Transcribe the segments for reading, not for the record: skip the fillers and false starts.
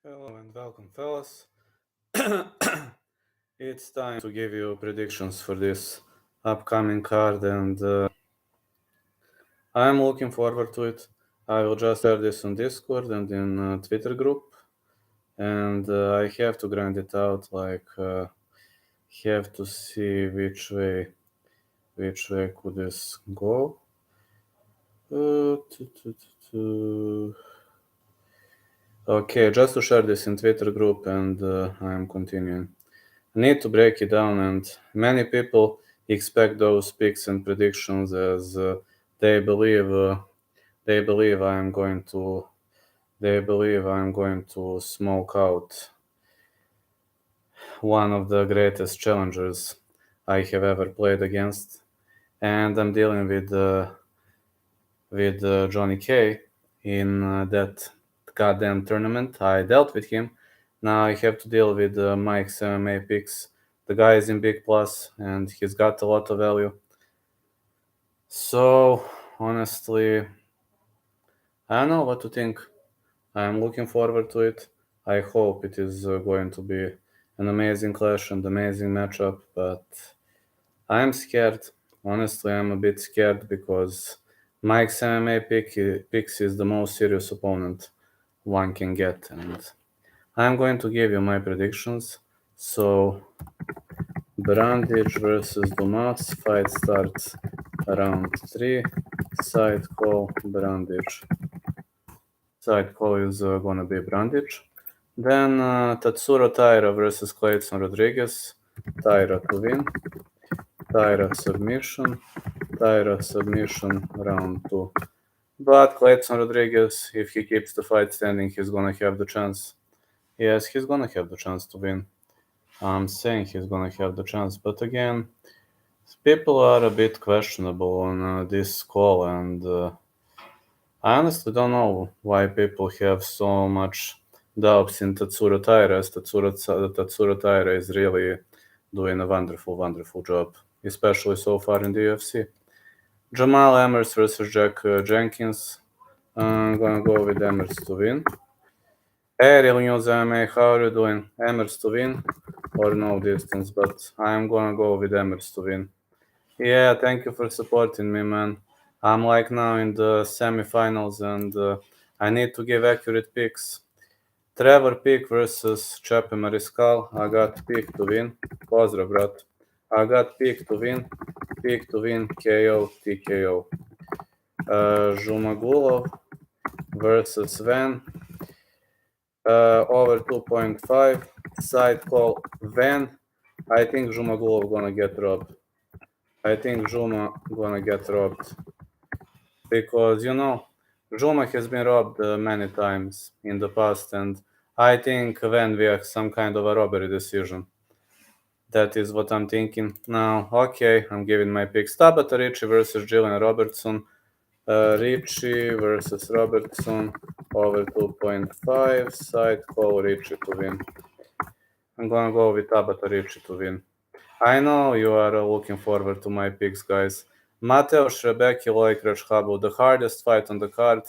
Hello and welcome, fellas. It's time to give you predictions for this upcoming card, and I'm looking forward to it. I will just share this on Discord and in Twitter group, and I have to grind it out. Have to see which way could this go. Okay, just to share this in Twitter group, and I'm continuing. Need to break it down, and many people expect those picks and predictions as they believe I'm going to smoke out one of the greatest challengers I have ever played against, and I'm dealing with Johnny K in that goddamn tournament. I dealt with him. Now I have to deal with Mike's MMA picks. The guy is in big plus and he's got a lot of value. So honestly, I don't know what to think. I'm looking forward to it. I hope it is going to be an amazing clash and amazing matchup, but I'm scared. Honestly, I'm a bit scared because Mike's MMA picks is the most serious opponent one can get, and I'm going to give you my predictions. So, Brandage versus Dumas, fight starts around 3. Side call, Brandage. Side call is gonna be Brandage. Then Tatsuro Taira versus Clayton Rodriguez. Taira to win. Taira submission round 2. But Clayton Rodriguez, if he keeps the fight standing, he's gonna have the chance. Yes, he's gonna have the chance to win. I'm saying he's gonna have the chance, but again, people are a bit questionable on this call, and I honestly don't know why people have so much doubts in Tatsuro Taira, as Tatsuro Taira is really doing a wonderful, wonderful job, especially so far in the UFC. Jamal Emmett versus Jack Jenkins. I'm gonna go with Emmett to win. Hey, real news MMA, how are you doing? Emmett to win or no distance? But I'm gonna go with Emmett to win. Yeah, thank you for supporting me, man. I'm like now in the semifinals, and I need to give accurate picks. Trevor Pick versus Čepe Mariscal. I got Pick to win. Pozdrav, brat. I got Pick to win. Pick to win. KO, TKO. Zhumagulov versus Van. Over 2.5. Side call Van. I think Zhumagulov gonna get robbed. I think Zhuma gonna get robbed. Because, Zhuma has been robbed many times in the past, and I think Van we have some kind of a robbery decision. That is what I'm thinking. Now, okay, I'm giving my picks. Tabata Ricci versus Jillian Robertson. Ricci versus Robertson over 2.5. Side call Ricci to win. I'm gonna go with Tabata Ricci to win. I know you are looking forward to my picks, guys. Mateusz Rebecki, Loic Rechabo, the hardest fight on the card,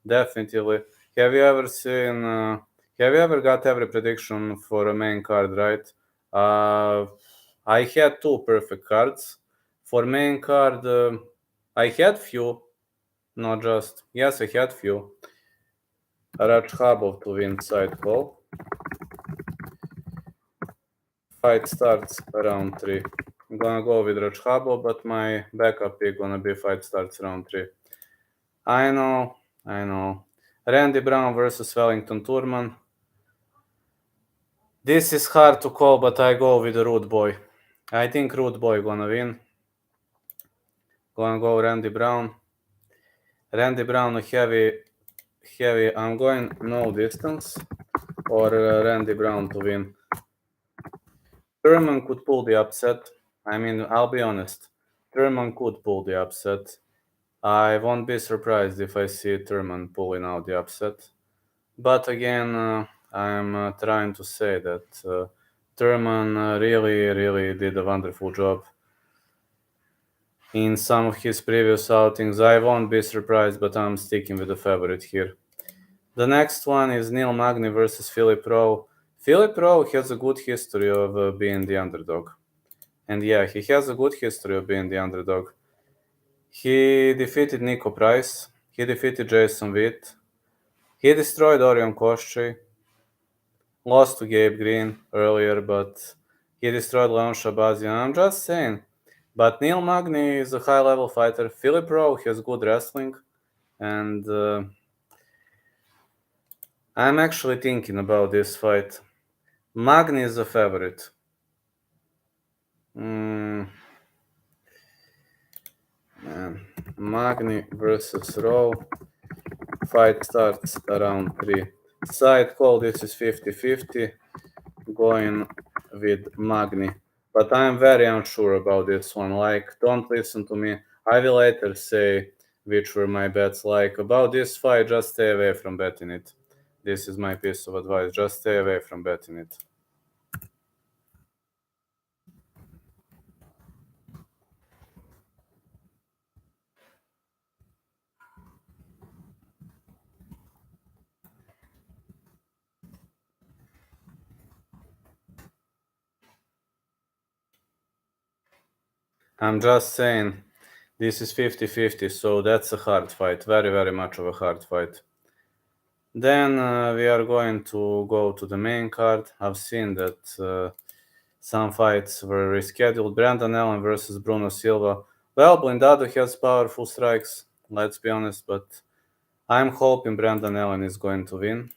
definitely. Have you ever seen? Have you ever got every prediction for a main card, right? I had 2 perfect cards. For main card, I had few, not just. Yes, I had few. Rechabo to win side call. Fight starts around 3. I'm gonna go with Rechabo, but my backup pick gonna be fight starts round 3. I know. Randy Brown versus Wellington Turman. This is hard to call, but I go with the Rude Boy. I think Rude Boy gonna win. Gonna go Randy Brown. Randy Brown heavy. I'm going no distance or Randy Brown to win. Turman could pull the upset. I mean, I'll be honest. Turman could pull the upset. I won't be surprised if I see Turman pulling out the upset. But again, I'm trying to say that Turman really did a wonderful job in some of his previous outings. I won't be surprised, but I'm sticking with the favorite here. The next one is Neil Magny versus Philip Rowe. Philip Rowe has a good history of being the underdog. And yeah, he has a good history of being the underdog. He defeated Nico Price. He defeated Jason Witt. He destroyed Orion Koshchei. Lost to Gabe Green earlier, but he destroyed Leon Shabazian. I'm just saying. But Neil Magny is a high-level fighter. Philip Rowe has good wrestling. And I'm actually thinking about this fight. Magny is a favorite. Man. Magny versus Rowe. Fight starts around 3. Side call, this is 50-50. Going with Magny. But I'm very unsure about this one. Like, don't listen to me. I will later say which were my bets. Like, about this fight, just stay away from betting it. This is my piece of advice. Just stay away from betting it. I'm just saying, this is 50-50, so that's a hard fight. Very, very much of a hard fight. Then we are going to go to the main card. I've seen that some fights were rescheduled. Brandon Allen versus Bruno Silva. Well, Blindado has powerful strikes, let's be honest, but I'm hoping Brandon Allen is going to win.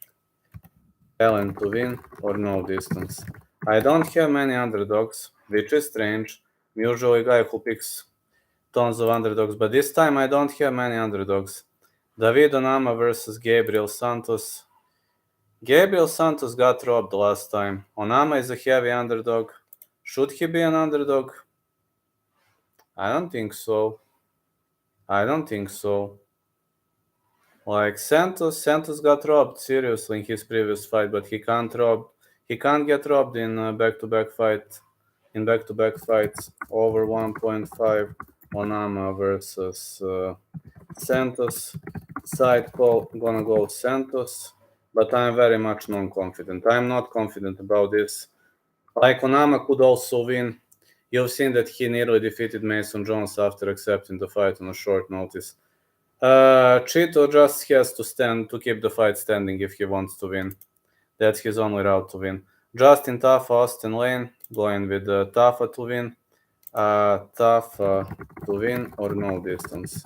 Allen to win or no distance. I don't have many underdogs, which is strange. I'm usually a guy who picks tons of underdogs, but this time I don't have many underdogs. David Onama versus Gabriel Santos. Gabriel Santos got robbed last time. Onama is a heavy underdog. Should he be an underdog? I don't think so. I don't think so. Like Santos got robbed seriously in his previous fight, but he can't get robbed in back-to-back fights over 1.5. Onama versus Santos. Side call, gonna go Santos, but I'm very much non-confident. I'm not confident about this. Like Onama could also win. You've seen that he nearly defeated Mason Jones after accepting the fight on a short notice. Chito just has to keep the fight standing if he wants to win. That's his only route to win. Justin Tafa, Austin Lane, going with Tafa to win. Tafa to win or no distance.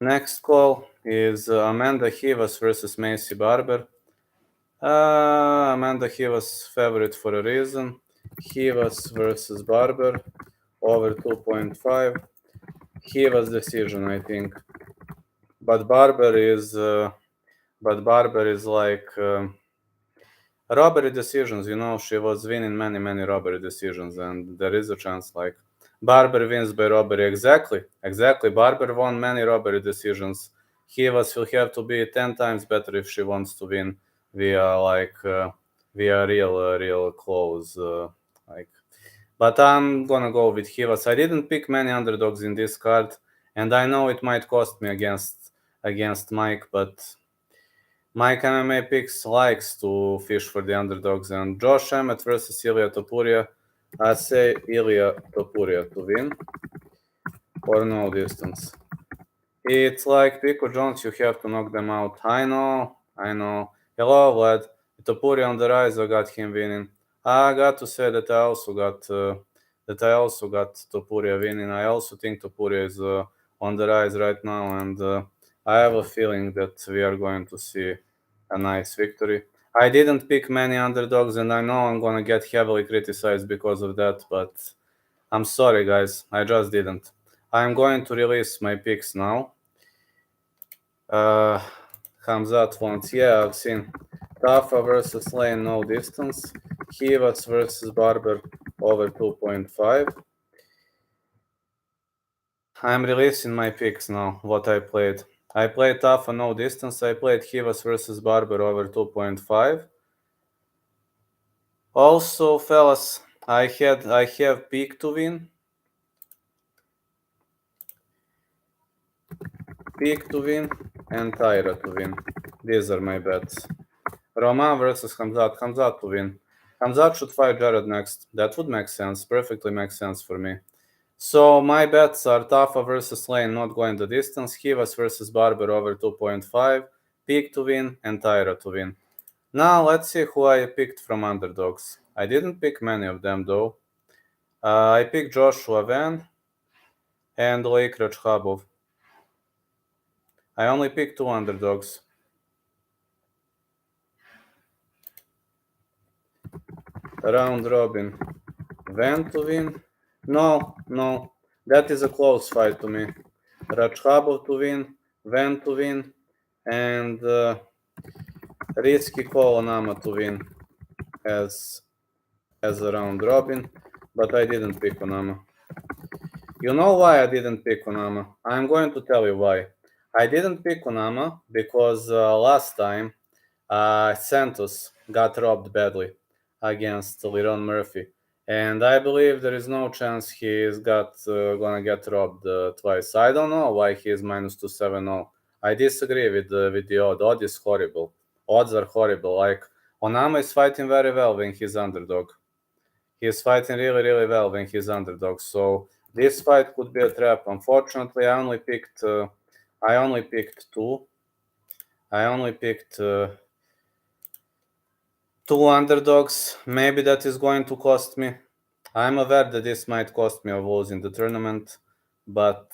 Next call is Amanda Rivas versus Macy Barber. Amanda Rivas favorite for a reason. Rivas versus Barber over 2.5. Rivas decision, I think. But Barber is like robbery decisions. You know, she was winning many robbery decisions, and there is a chance like Barber wins by robbery. Exactly. Barber won many robbery decisions. Rivas will have to be 10 times better if she wants to win via real close like. But I'm gonna go with Rivas. I didn't pick many underdogs in this card, and I know it might cost me against Mike, but Mike MMA Picks likes to fish for the underdogs, and Josh Emmett versus Ilya Topuria. I say Ilya Topuria to win or no distance. It's like Pico Jones, you have to knock them out. I know. Hello, Vlad. Topuria on the rise, I got him winning. I got to say that I also got Topuria winning. I also think Topuria is on the rise right now, and I have a feeling that we are going to see a nice victory. I didn't pick many underdogs, and I know I'm gonna get heavily criticized because of that, but I'm sorry, guys. I just didn't. I'm going to release my picks now. Hamzat wants, yeah, I've seen Tafa versus Lane, no distance. Rivas versus Barber over 2.5. I'm releasing my picks now, what I played. I played Tafa, no distance. I played Rivas versus Barber over 2.5. Also, fellas, I have pick to win. Pick to win. and Taira to win. These are my bets. Roman versus Hamzat. Hamzat to win. Hamzat should fight Jared next. That would make sense. Perfectly makes sense for me. So my bets are Tafa versus Lane not going the distance, Hivas versus Barber over 2.5, Peak to win, and Tyra to win. Now let's see who I picked from underdogs. I didn't pick many of them though. I picked Joshua Van and Lake Rajhabov. I only picked two underdogs. Round robin. Van to win? No. That is a close fight to me. Rajhabov to win, Van to win, and risky call on Ama to win as a round robin, but I didn't pick Onama. You know why I didn't pick Onama? I'm going to tell you why. I didn't pick Onama because last time Santos got robbed badly against Liron Murphy, and I believe there is no chance he is gonna get robbed twice. I don't know why he is minus 270. I disagree with the odd. Odd is horrible. Odds are horrible. Like Onama is fighting very well when he's underdog. He is fighting really well when he's underdog. So this fight could be a trap. Unfortunately, I only picked two. I only picked two underdogs. Maybe that is going to cost me. I'm aware that this might cost me of losing the tournament, but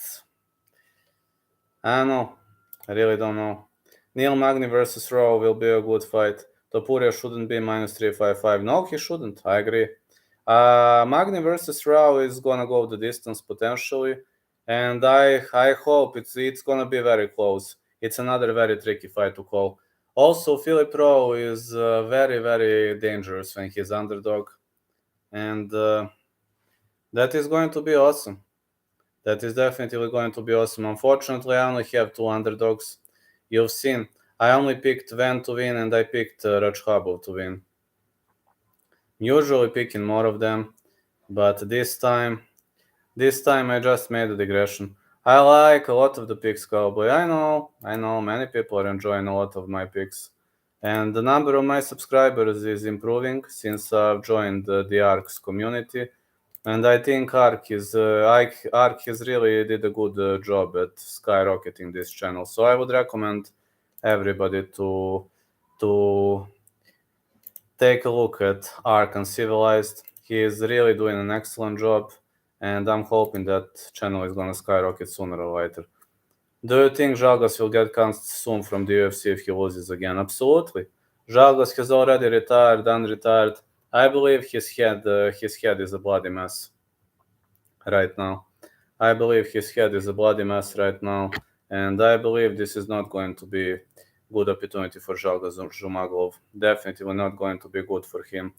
I don't know. I really don't know. Neil Magny versus Raw will be a good fight. Topuria shouldn't be minus 355. No, he shouldn't. I agree. Magny versus Rao is gonna go the distance potentially, and I hope it's gonna be very close. It's another very tricky fight to call. Also, Philip Rowe is very dangerous when he's underdog, and that is going to be awesome. That is definitely going to be awesome. Unfortunately, I only have two underdogs. You've seen. I only picked Van to win, and I picked Rajhabov to win. Usually picking more of them, but this time I just made a digression. I like a lot of the picks, Cowboy. I know, many people are enjoying a lot of my picks. And the number of my subscribers is improving since I've joined the ARC's community. And I think ARC has really did a good job at skyrocketing this channel. So I would recommend everybody to take a look at ARC Uncivilized. He is really doing an excellent job, and I'm hoping that channel is gonna skyrocket sooner or later. Do you think Žalgas will get canned soon from the UFC if he loses again? Absolutely. Žalgas has already retired, unretired. I believe his head is a bloody mess right now. I believe his head is a bloody mess right now, and I believe this is not going to be good opportunity for Žalgas Zhumagulov. Definitely not going to be good for him.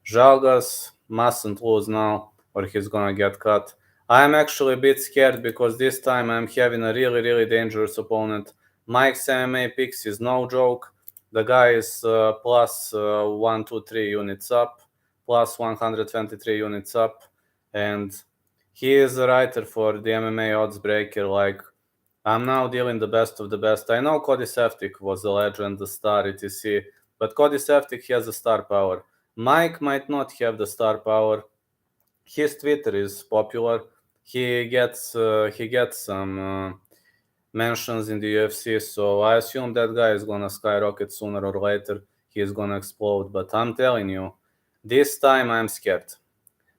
Žalgas mustn't lose now, or he's gonna get cut. I'm actually a bit scared because this time I'm having a really dangerous opponent. Mike's MMA picks is no joke. The guy is plus 123 units up, plus 123 units up, and he is a writer for the MMA Odds Breaker. Like, I'm now dealing the best of the best. I know Cody Seftic was a legend, a star, etc. But Cody Seftic has a star power. Mike might not have the star power. His Twitter is popular. He gets some mentions in the UFC, so I assume that guy is gonna skyrocket sooner or later. He is gonna explode. But I'm telling you, this time I'm scared.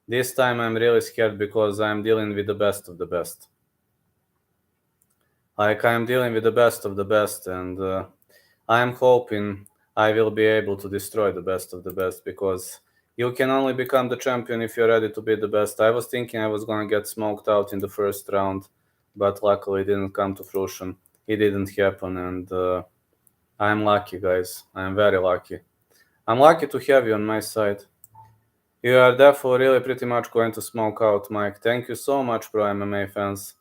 This time I'm really scared because I'm dealing with the best of the best. Like, I'm dealing with the best of the best, and I'm hoping I will be able to destroy the best of the best, because you can only become the champion if you're ready to be the best. I was thinking I was gonna get smoked out in the first round, but luckily it didn't come to fruition. It didn't happen, and I'm lucky, guys. I'm very lucky. I'm lucky to have you on my side. You are therefore really pretty much going to smoke out, Mike. Thank you so much, pro MMA fans.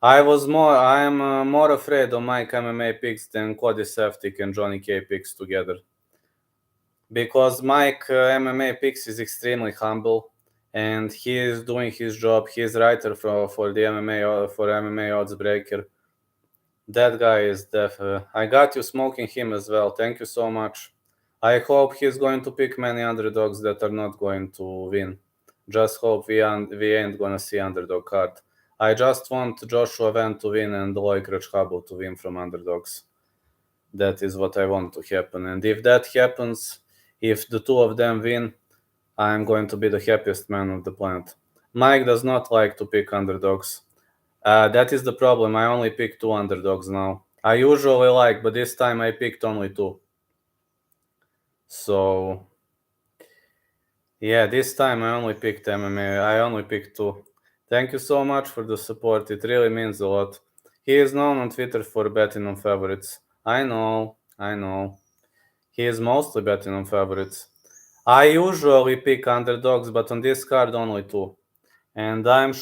I am more afraid of Mike MMA picks than Cody Seftic and Johnny K picks together. Because Mike MMA picks is extremely humble, and he is doing his job. He is writer for the MMA Odds Breaker. That guy is definitely. I got you smoking him as well. Thank you so much. I hope he's going to pick many underdogs that are not going to win. Just hope we ain't gonna see underdog card. I just want Joshua Van to win and Loic Rechabo to win from underdogs. That is what I want to happen. And if that happens, if the two of them win, I'm going to be the happiest man on the planet. Mike does not like to pick underdogs. That is the problem. I only pick two underdogs now. I usually like, but this time I picked only two. So, yeah, this time I only picked MMA. I only picked two. Thank you so much for the support. It really means a lot. He is known on Twitter for betting on favorites. I know. He is mostly betting on favorites. I usually pick underdogs, but on this card only two. And I'm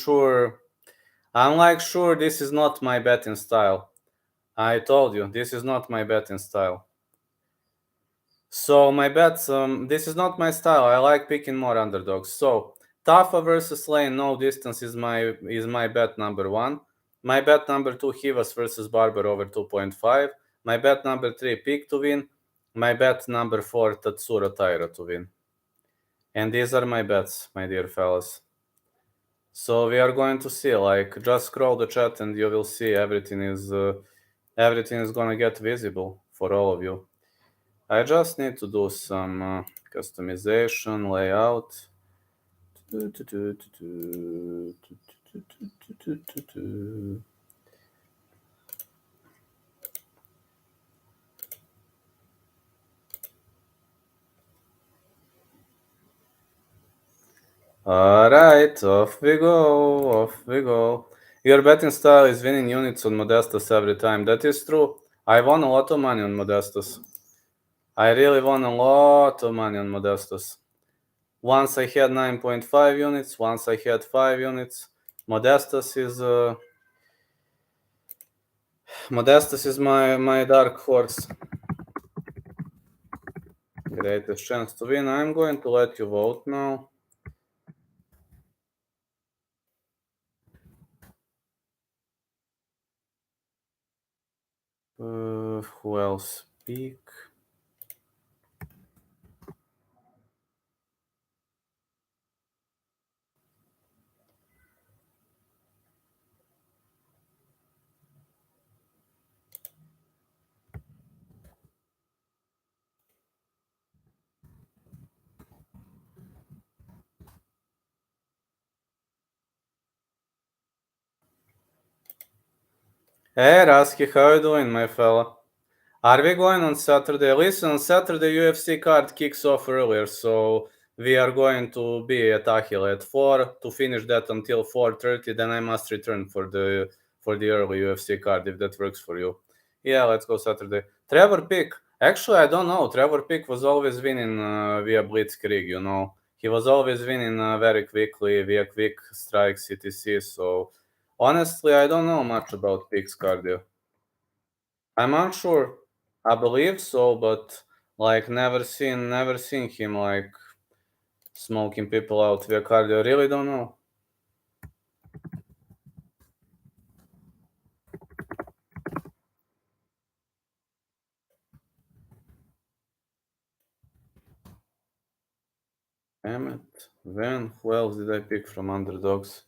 like sure this is not my betting style. I told you, this is not my betting style. So my bets, this is not my style. I like picking more underdogs. So Tafa versus Lane, no distance is my bet number one. My bet number two, Hivas versus Barber over 2.5. My bet number three, Peak to win. My bet number four, Tatsura Taira to win. And these are my bets, my dear fellas. So we are going to see. Like, just scroll the chat and you will see everything is gonna get visible for all of you. I just need to do some customization, layout. Alright, off we go. Your betting style is winning units on Modestus every time. That is true. I won a lot of money on Modestus. I really won a lot of money on Modestus. Once I had 9.5 units, once I had 5 units. Modestus is my dark horse. Greatest chance to win. I'm going to let you vote now. Who else speak? Hey Raski, how you doing, my fella? Are we going on Saturday? Listen, on Saturday UFC card kicks off earlier, so we are going to be at Achille at 4 to finish that until 4:30. Then I must return for the early UFC card if that works for you. Yeah, let's go Saturday. Trevor Pick. Actually, I don't know. Trevor Pick was always winning via Blitzkrieg. He was always winning very quickly via quick strikes, etc. So honestly, I don't know much about Pick's cardio. I'm unsure. I believe so, but like never seen him like smoking people out via cardio. Really don't know. Emmett, Van. Who else did I pick from underdogs?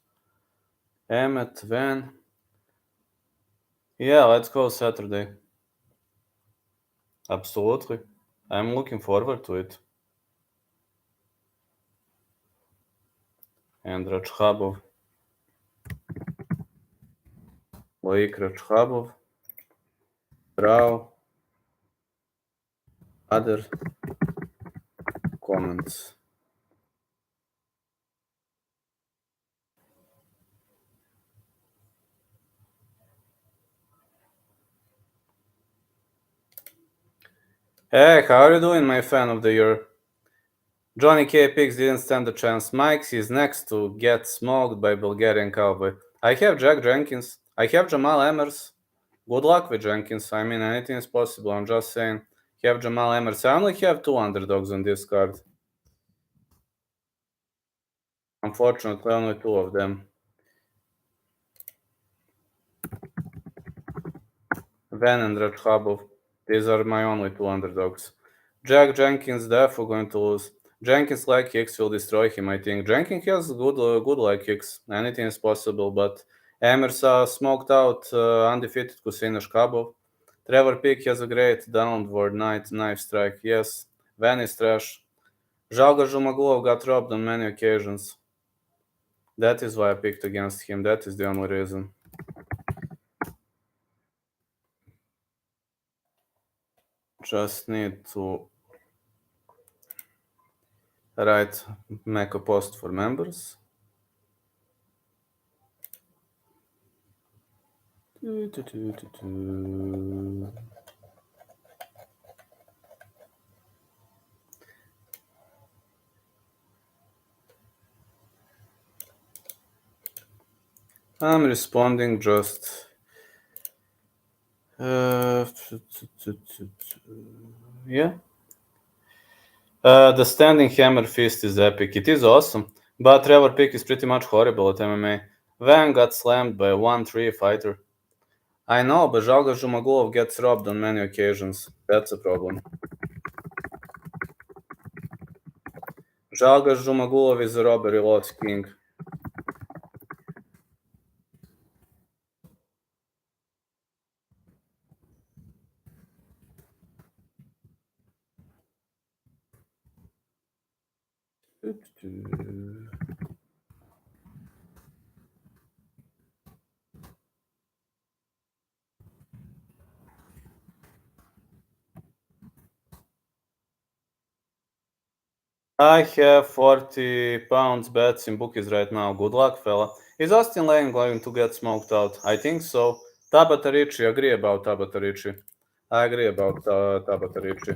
Emmett, Van. Yeah, let's go Saturday. Absolutely. I'm looking forward to it. And Rachkhabov, Loik Rachkhabov, Rao, other comments. Hey, how are you doing, my fan of the year? Johnny K. Picks didn't stand a chance. Mike's is next to get smoked by Bulgarian Cowboy. I have Jack Jenkins. I have Jamal Emmers. Good luck with Jenkins. I mean, anything is possible. I'm just saying. Have Jamal Emmers. I only have two underdogs on this card. Unfortunately, only two of them. Van and Radkhabov. These are my only two underdogs. Jack Jenkins definitely going to lose. Jenkins leg kicks will destroy him, I think. Jenkins has good leg kicks. Anything is possible, but Emmett smoked out undefeated Kusinish Khabov. Trevor Peak has a great downward knife strike, yes. Van is trash. Zhalga Zhumagulov got robbed on many occasions. That is why I picked against him. That is the only reason. Just need to make a post for members. I'm responding just. Yeah. The standing hammer fist is epic. It is awesome, but Trevor Peak is pretty much horrible at MMA. Van got slammed by a 1-3 fighter. I know, but Zhalga Zhumagulov gets robbed on many occasions. That's a problem. Zhalga Zhumagulov is a robbery loss king. I have 40 pounds bets in bookies right now. Good luck, fella. Is Austin Lane going to get smoked out? I think so. Tabata Ricci, agree about Tabata Ricci. I agree about Tabata Ricci.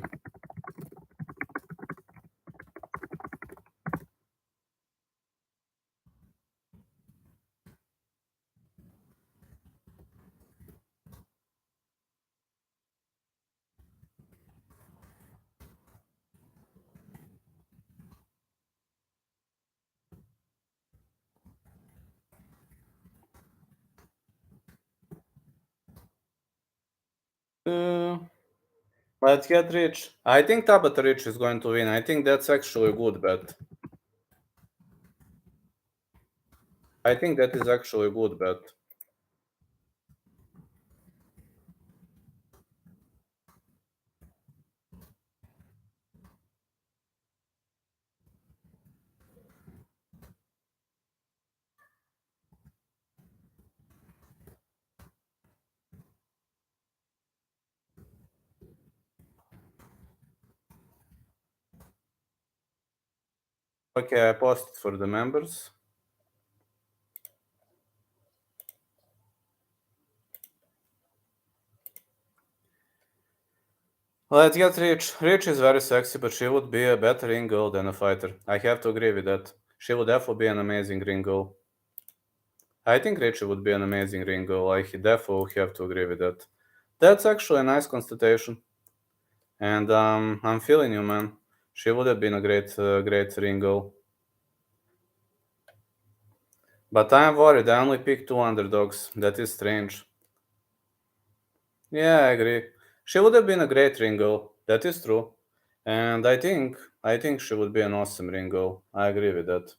Let's get rich. I think Tabata Ricci is going to win. I think that's actually a good bet. I think that is actually a good bet. Okay, I posted for the members. Let's get Rich. Rich is very sexy, but she would be a better ring girl than a fighter. I have to agree with that. She would definitely be an amazing ring girl. I think Rich would be an amazing ring girl. I definitely have to agree with that. That's actually a nice constatation. And I'm feeling you, man. She would have been a great ring girl. But I'm worried. I only picked two underdogs. That is strange. Yeah, I agree. She would have been a great ring girl. That is true. And I think she would be an awesome ring girl. I agree with that.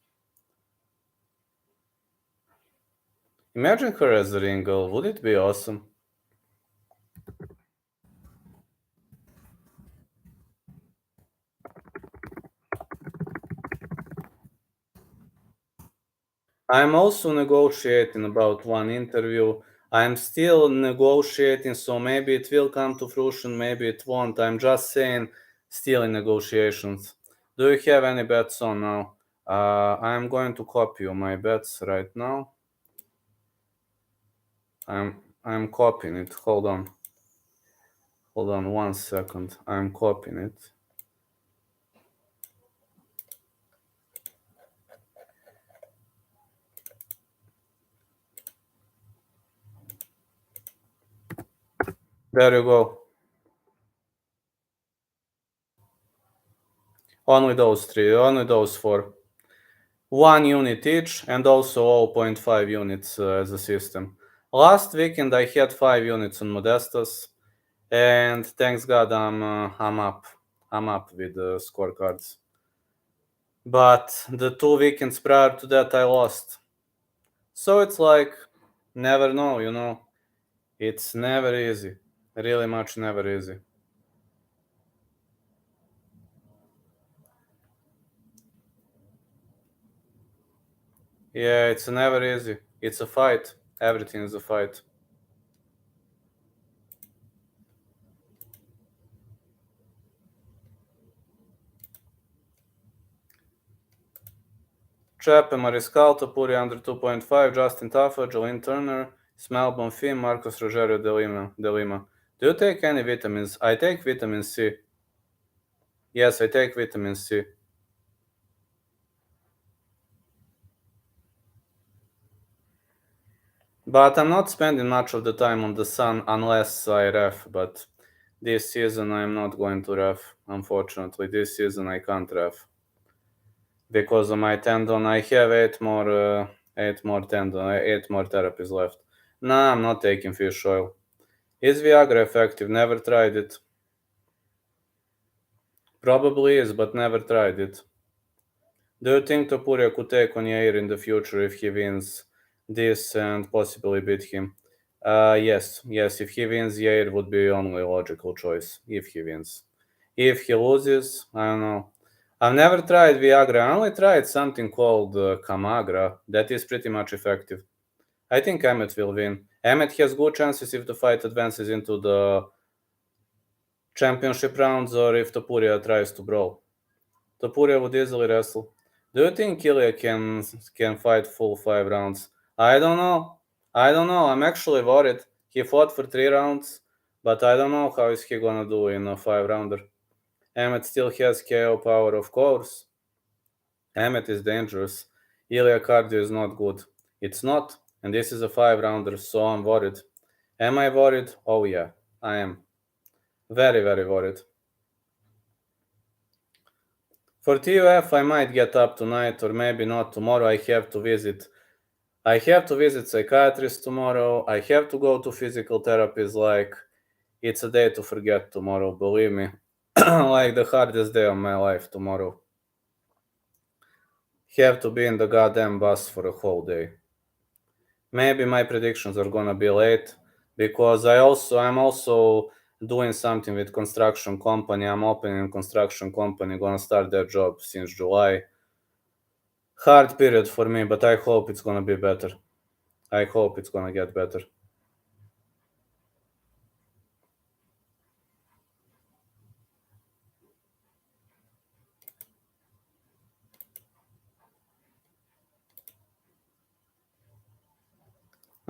Imagine her as a ring girl. Would it be awesome? I'm also negotiating about one interview. I'm still negotiating, so maybe it will come to fruition, maybe it won't. I'm just saying, still in negotiations. Do you have any bets on now? I'm going to copy you my bets right now. I'm copying it. Hold on 1 second. I'm copying it. There you go. Only those three, only those four. 1 unit each, and also 0.5 units as a system. Last weekend I had 5 units on Modestas. And thanks God I'm up. I'm up with the scorecards. But the 2 weekends prior to that I lost. So it's like never know, you know. It's never easy. Really much never easy. Yeah, it's never easy. It's a fight. Everything is a fight. Trap, Mariscal, Topuria under 2.5, Justin Taffa, Jolene Turner, Ismael Bonfim, Marcos Rogerio de Lima. Do you take any vitamins? I take vitamin C. Yes, I take vitamin C. But I'm not spending much of the time on the sun unless I ref. But this season I'm not going to ref. Unfortunately, this season I can't ref because of my tendon. I have eight more tendon, 8 more therapies left. Nah, I'm not taking fish oil. Is Viagra effective? Never tried it. Probably is, but never tried it. Do you think Topuria could take on Yair in the future if he wins this and possibly beat him? Yes. If he wins, Yair would be only logical choice. If he wins. If he loses, I don't know. I've never tried Viagra. I only tried something called Kamagra. That is pretty much effective. I think Emmett will win. Emmett has good chances if the fight advances into the championship rounds or if Topuria tries to brawl. Topuria would easily wrestle. Do you think Ilya can fight full 5 rounds? I don't know. I'm actually worried. He fought for 3 rounds, but I don't know how is he gonna do in a 5 rounder. Emmett still has KO power, of course. Emmett is dangerous. Ilya cardio is not good. It's not, and this is a 5 rounder, so I'm worried. Am I worried? Oh yeah, I am. Very, very worried. For TUF, I might get up tonight or maybe not tomorrow. I have to visit psychiatrist tomorrow. I have to go to physical therapies. Like, it's a day to forget tomorrow, believe me. Like the hardest day of my life tomorrow. Have to be in the goddamn bus for a whole day. Maybe my predictions are gonna be late because I'm also doing something with construction company. I'm opening a construction company, gonna start that job since July. Hard period for me, but I hope it's gonna be better. I hope it's gonna get better.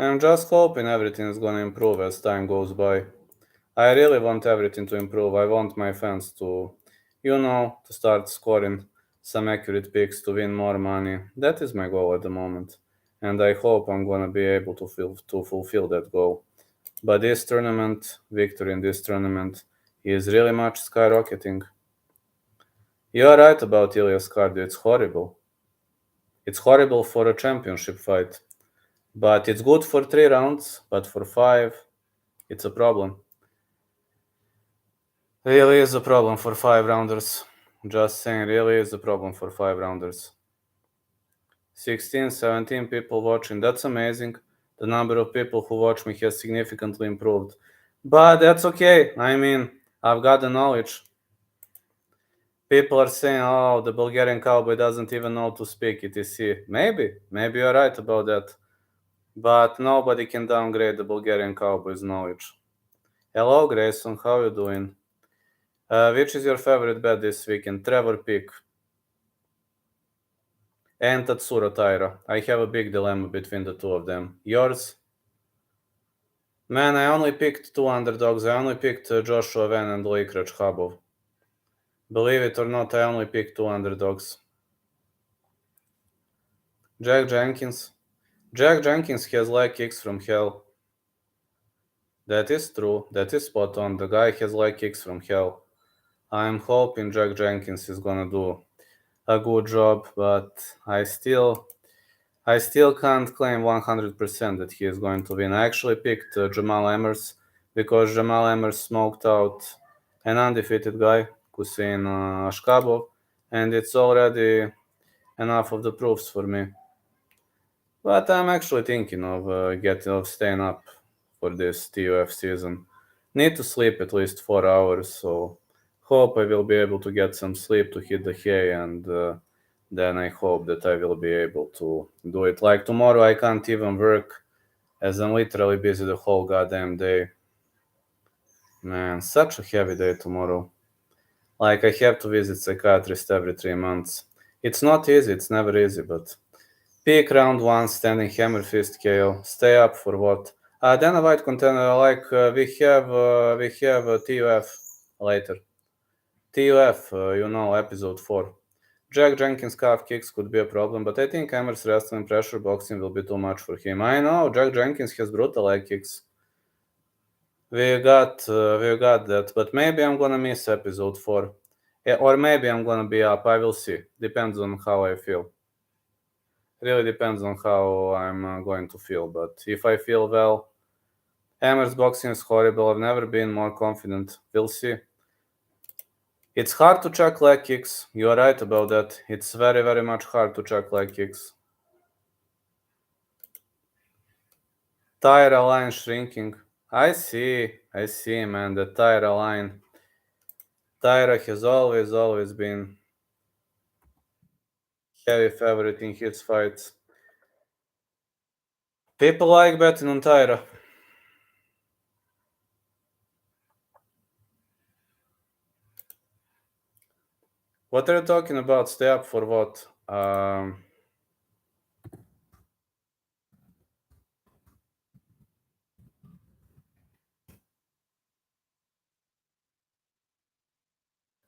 I'm just hoping everything is gonna improve as time goes by. I really want everything to improve. I want my fans to, to start scoring some accurate picks to win more money. That is my goal at the moment, and I hope I'm gonna be able to fulfill that goal. But this tournament, victory in this tournament, is really much skyrocketing. You are right about Ilya's cardio. It's horrible. It's horrible for a championship fight. But it's good for 3 rounds, but for 5, it's a problem. Really is a problem for 5 rounders. Just saying, really is a problem for 5 rounders. 16, 17 people watching, that's amazing. The number of people who watch me has significantly improved. But that's okay. I mean, I've got the knowledge. People are saying, oh, the Bulgarian cowboy doesn't even know to speak etc. Maybe you're right about that. But nobody can downgrade the Bulgarian cowboy's knowledge. Hello, Grayson, how you doing? Which is your favorite bet this weekend? Trevor Pick and Tatsuro Taira. I have a big dilemma between the two of them. Yours? Man, I only picked two underdogs. I only picked Joshua Van and Likrach Habov. Believe it or not, I only picked two underdogs. Jack Jenkins. Jack Jenkins has leg kicks from hell. That is true. That is spot on. The guy has leg kicks from hell. I'm hoping Jack Jenkins is gonna do a good job, but I still can't claim 100% that he is going to win. I actually picked Jamal Emmers because Jamal Emmer smoked out an undefeated guy, Hussein Ashkabov, and it's already enough of the proofs for me. But I'm actually thinking of staying up for this TUF season. Need to sleep at least 4 hours, so hope I will be able to get some sleep to hit the hay, and then I hope that I will be able to do it. Like tomorrow, I can't even work as I'm literally busy the whole goddamn day. Man, such a heavy day tomorrow. Like I have to visit psychiatrist every 3 months. It's not easy, it's never easy, but peak round one, standing hammer fist KO. Stay up for what? Then a white contender, like we have TUF later. TUF, episode 4. Jack Jenkins calf kicks could be a problem, but I think Hammer's wrestling pressure boxing will be too much for him. I know Jack Jenkins has brutal leg kicks. We got that, but maybe I'm gonna miss episode 4. Yeah, or maybe I'm gonna be up. I will see. Depends on how I feel. Really depends on how I'm going to feel. But if I feel well, Hammer's boxing is horrible. I've never been more confident. We'll see. It's hard to check leg kicks. You are right about that. It's very, very much hard to check leg kicks. Tire line shrinking. I see, man. The tire line. Tyra has always been heavy favorite in his fights. People like betting on Tyra. What are you talking about? Stay up for what?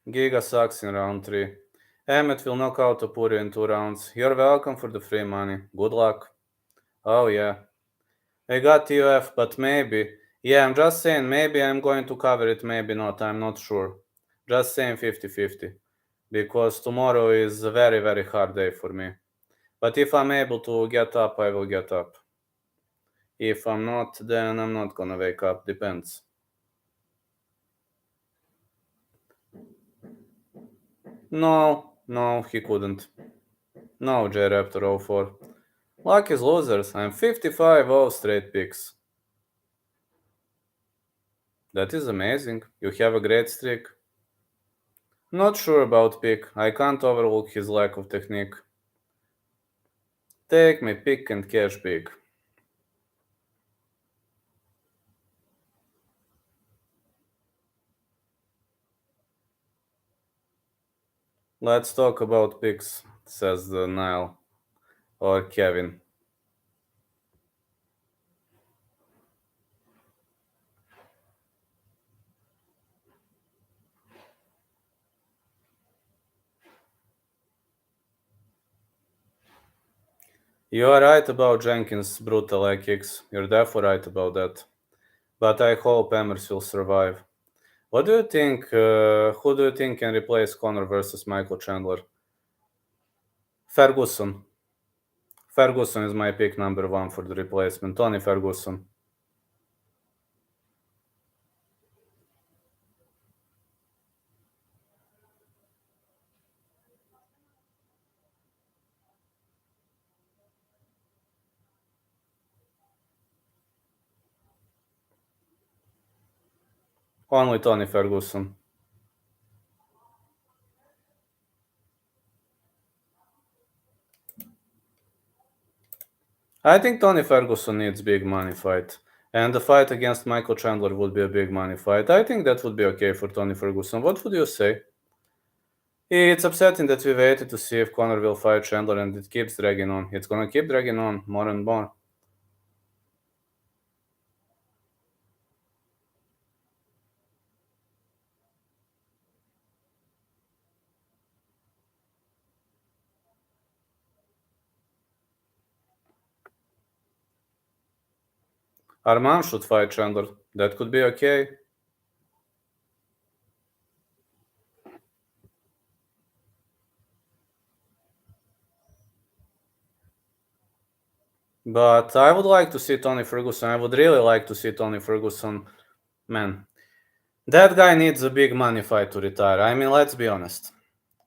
Giga sucks in round 3. Emmett will knock out Topuria in 2 rounds. You're welcome for the free money. Good luck. Oh yeah. I got TUF, but maybe. Yeah, I'm just saying maybe I'm going to cover it, maybe not. I'm not sure. Just saying 50-50. Because tomorrow is a very, very hard day for me. But if I'm able to get up, I will get up. If I'm not, then I'm not gonna wake up. Depends. No, he couldn't. No, J-Raptor 04. Luck is losers. I'm 55-0 straight picks. That is amazing. You have a great streak. Not sure about pick. I can't overlook his lack of technique. Take me pick and cash big. Let's talk about picks, says the Nile. Or Kevin. You are right about Jenkins' brutal leg kicks. You're definitely right about that. But I hope Emmers will survive. What do you think? Who do you think can replace Conor versus Michael Chandler? Ferguson. Ferguson is my pick number 1 for the replacement. Tony Ferguson. Only Tony Ferguson. I think Tony Ferguson needs big money fight. And the fight against Michael Chandler would be a big money fight. I think that would be okay for Tony Ferguson. What would you say? It's upsetting that we waited to see if Conor will fight Chandler and it keeps dragging on. It's gonna keep dragging on more and more. Arman should fight Chandler. That could be okay. But I would like to see Tony Ferguson. I would really like to see Tony Ferguson Man, that guy needs a big money fight to retire. I mean, let's be honest.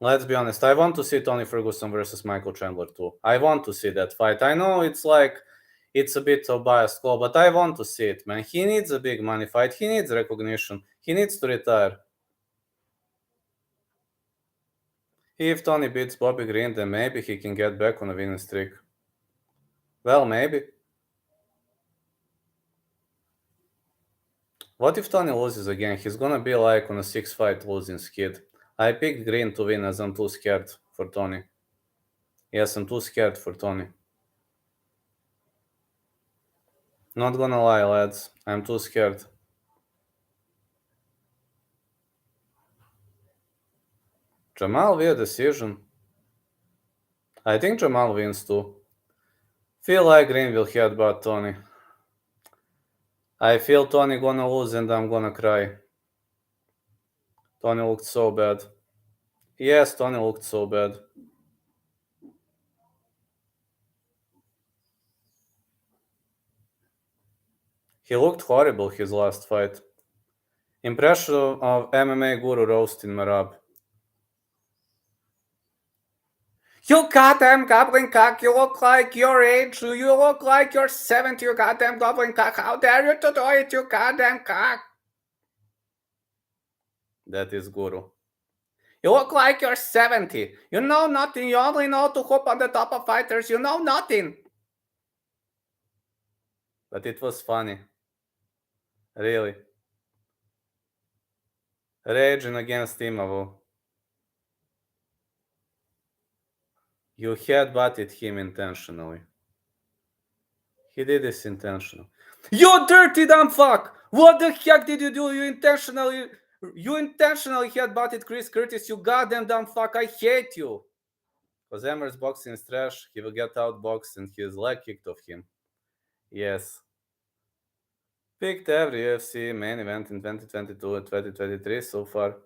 Let's be honest. I want to see Tony Ferguson versus Michael Chandler too. I want to see that fight. I know it's like it's a bit of biased call, but I want to see it, man. He needs a big money fight. He needs recognition. He needs to retire. If Tony beats Bobby Green, then maybe he can get back on a winning streak. Well, maybe. What if Tony loses again? He's gonna be like on a 6-fight losing skid. I picked Green to win as I'm too scared for Tony. Yes, I'm too scared for Tony. Not gonna lie, lads. I'm too scared. Jamal via decision. I think Jamal wins too. Feel like Green will headbutt Tony. I feel Tony gonna lose and I'm gonna cry. Tony looked so bad. Yes, Tony looked so bad. He looked horrible his last fight. Impression of MMA guru roasting Marab. You goddamn goblin cock, you look like your age, you look like you're 70, you goddamn goblin cock. How dare you to do it, you goddamn cock? That is guru. You look like you're 70. You know nothing, you only know to hoop on the top of fighters, you know nothing. But it was funny. Really. Raging against Imavo. You headbutted him intentionally. He did this intentionally. You dirty dumb fuck! What the heck did you do? You intentionally headbutted Chris Curtis, you goddamn dumb fuck. I hate you. Because Emmer's boxing is trash. He will get outboxed and his leg kicked off him. Yes. Picked every UFC main event in 2022 and 2023 so far.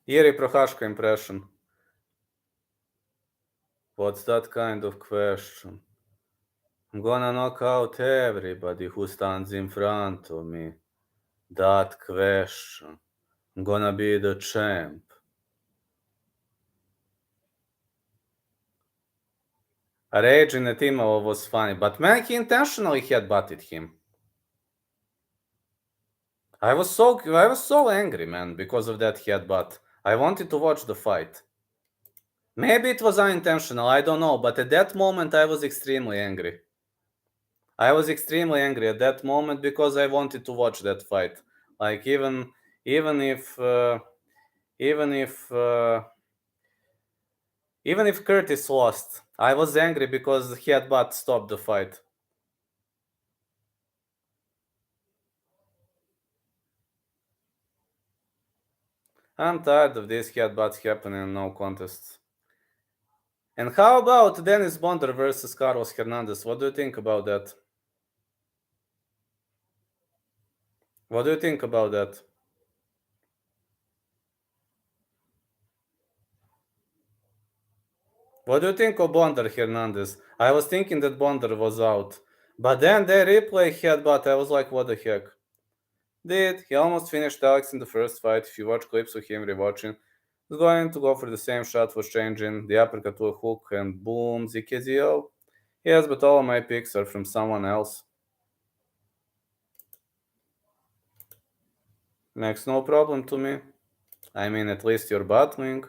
Jiri Prohashko impression. What's that kind of question? I'm gonna knock out everybody who stands in front of me. That question. I'm gonna be the champ. Raging at Imavo was funny, but man, he intentionally headbutted him. I was so angry, man, because of that headbutt. I wanted to watch the fight. Maybe it was unintentional, I don't know, but at that moment I was extremely angry. I was extremely angry at that moment because I wanted to watch that fight. Like even if Curtis lost, I was angry because the headbutt stopped the fight. I'm tired of these headbutts happening in no contests. And how about Dennis Bonder versus Carlos Hernandez? What do you think about that? What do you think about that? What do you think of Bonder Hernandez? I was thinking that Bonder was out. But then they replay headbutt. I was like, what the heck? He almost finished Alex in the first fight. If you watch clips of him rewatching, he's going to go for the same shot, was changing the uppercut to a hook, and boom, ZKZO. Yes, but all of my picks are from someone else. Makes no problem to me. I mean, at least you're battling.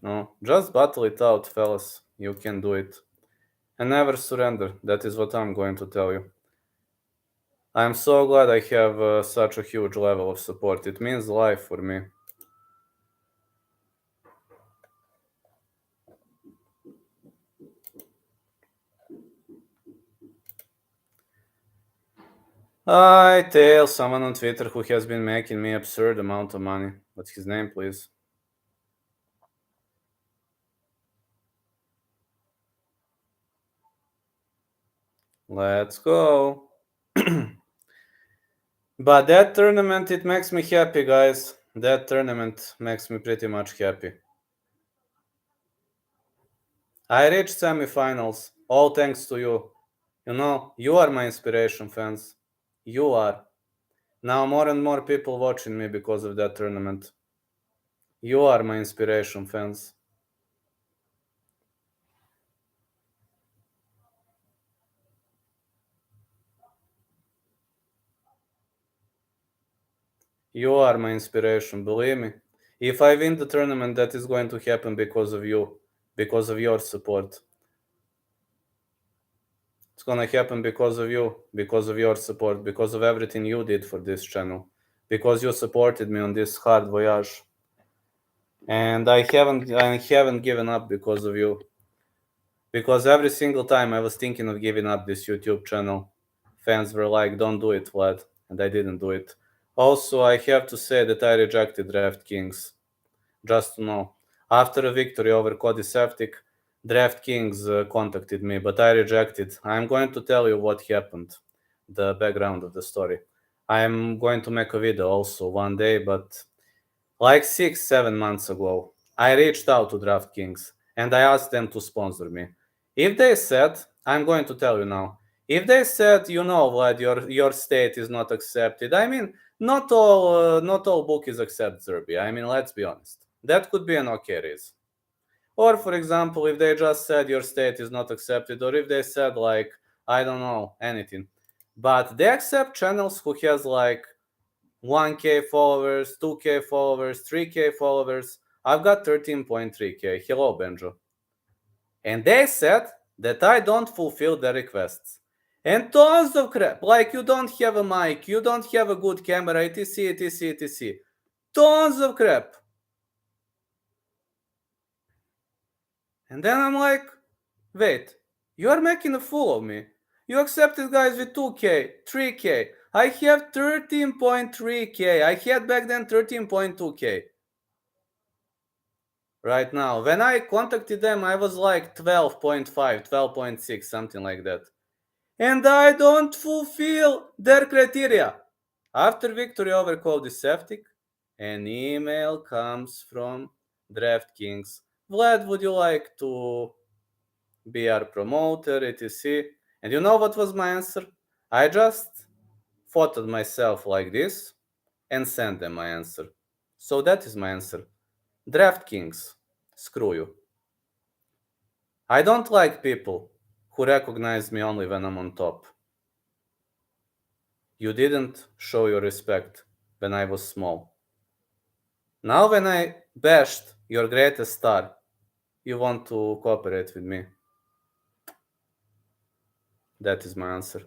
No, just battle it out, fellas. You can do it. And never surrender. That is what I'm going to tell you. I'm so glad I have such a huge level of support. It means life for me. I tell someone on Twitter who has been making me absurd amount of money. What's his name, please? Let's go. But that tournament, it makes me happy, guys. That tournament makes me pretty much happy. I reached semifinals, all thanks to you. You are my inspiration, fans. You are. Now more and more people watching me because of that tournament. You are my inspiration, fans. You are my inspiration, believe me. If I win the tournament, that is going to happen because of you, because of your support. It's gonna happen because of you, because of your support, because of everything you did for this channel, because you supported me on this hard voyage. And I haven't given up because of you. Because every single time I was thinking of giving up this YouTube channel, fans were like, "Don't do it, Vlad," and I didn't do it. Also, I have to say that I rejected DraftKings. Just to know, after a victory over Cody Septic, DraftKings contacted me, but I rejected. I'm going to tell you what happened, the background of the story. I'm going to make a video also one day, but like 6-7 months ago, I reached out to DraftKings and I asked them to sponsor me. If they said, I'm going to tell you now, if they said, Vlad, your state is not accepted, I mean, not all bookies accept Serbia. I mean, let's be honest. That could be an okay reason. Or, for example, if they just said your state is not accepted, or if they said, like, I don't know, anything. But they accept channels who has, like, 1K followers, 2K followers, 3K followers. I've got 13.3K. Hello, Benjo. And they said that I don't fulfill the requests. And tons of crap, like you don't have a mic, you don't have a good camera, etc, etc, etc. Tons of crap. And then I'm like, wait, you are making a fool of me. You accepted guys with 2K, 3K. I have 13.3K. I had back then 13.2K. Right now, when I contacted them, I was like 12.5, 12.6, something like that. And I don't fulfill their criteria. After victory over Cody Septic, an email comes from DraftKings. Vlad, would you like to be our promoter, etc? And you know what was my answer? I just photoed myself like this and sent them my answer. So that is my answer. DraftKings, screw you. I don't like people who recognize me only when I'm on top. You didn't show your respect when I was small. Now when I bashed your greatest star, you want to cooperate with me. That is my answer.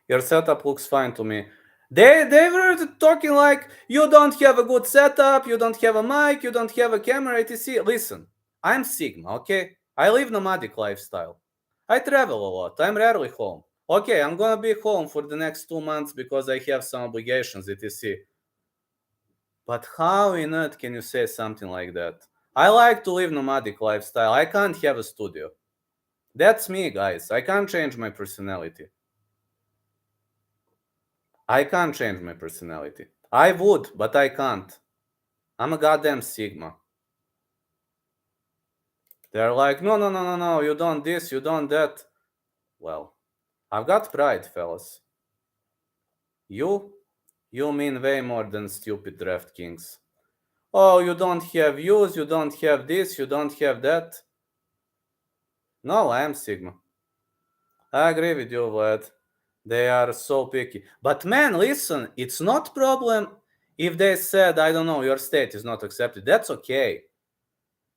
Your setup looks fine to me. They were talking like, you don't have a good setup, you don't have a mic, you don't have a camera, etc. Listen, I'm Sigma, okay? I live nomadic lifestyle. I travel a lot. I'm rarely home. Okay, I'm gonna be home for the next 2 months because I have some obligations, etc. But how in earth can you say something like that? I like to live nomadic lifestyle. I can't have a studio. That's me, guys. I can't change my personality. I can't change my personality. I would, but I can't. I'm a goddamn Sigma. They're like, no, no, no, no, no, you don't this, you don't that. Well, I've got pride, fellas. You mean way more than stupid DraftKings. Oh, you don't have views, you don't have this, you don't have that. No, I am Sigma. I agree with you, Vlad. They are so picky. But man, listen, it's not problem if they said, I don't know, your state is not accepted. That's okay.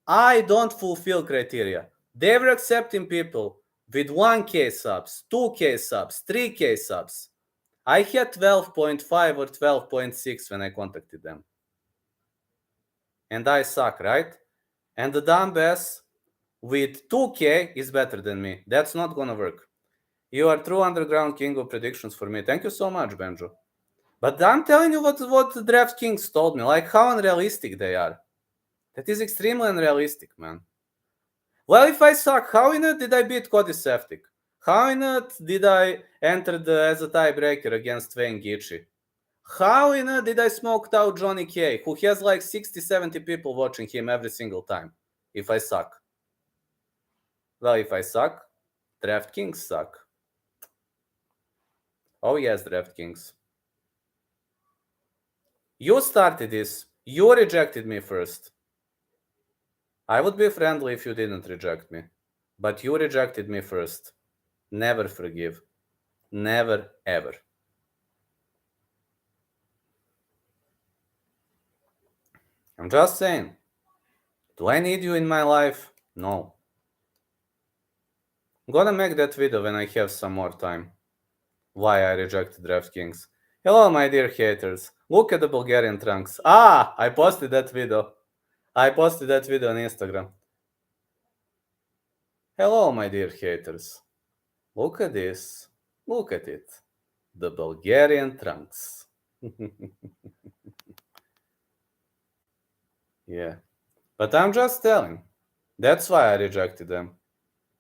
I don't fulfill criteria. They were accepting people with 1K subs, 2K subs, 3K subs. I had 12.5 or 12.6 when I contacted them. And I suck, right? And the dumbass with 2K is better than me. That's not gonna work. You are true underground king of predictions for me. Thank you so much, Benjo. But I'm telling you what DraftKings told me, like how unrealistic they are. That is extremely unrealistic, man. Well, if I suck, how in it did I beat Cody Septic? How in it did I enter as a tiebreaker against Wayne Gaethje? How in it did I smoke out Johnny K, who has like 60-70 people watching him every single time? If I suck. Well, if I suck, DraftKings suck. Oh yes, DraftKings. You started this. You rejected me first. I would be friendly if you didn't reject me. But you rejected me first. Never forgive. Never, ever. I'm just saying. Do I need you in my life? No. I'm gonna make that video when I have some more time. Why I rejected DraftKings. Hello, my dear haters. Look at the Bulgarian trunks. Ah, I posted that video. I posted that video on Instagram. Hello, my dear haters. Look at this. Look at it. The Bulgarian trunks. Yeah. But I'm just telling. That's why I rejected them.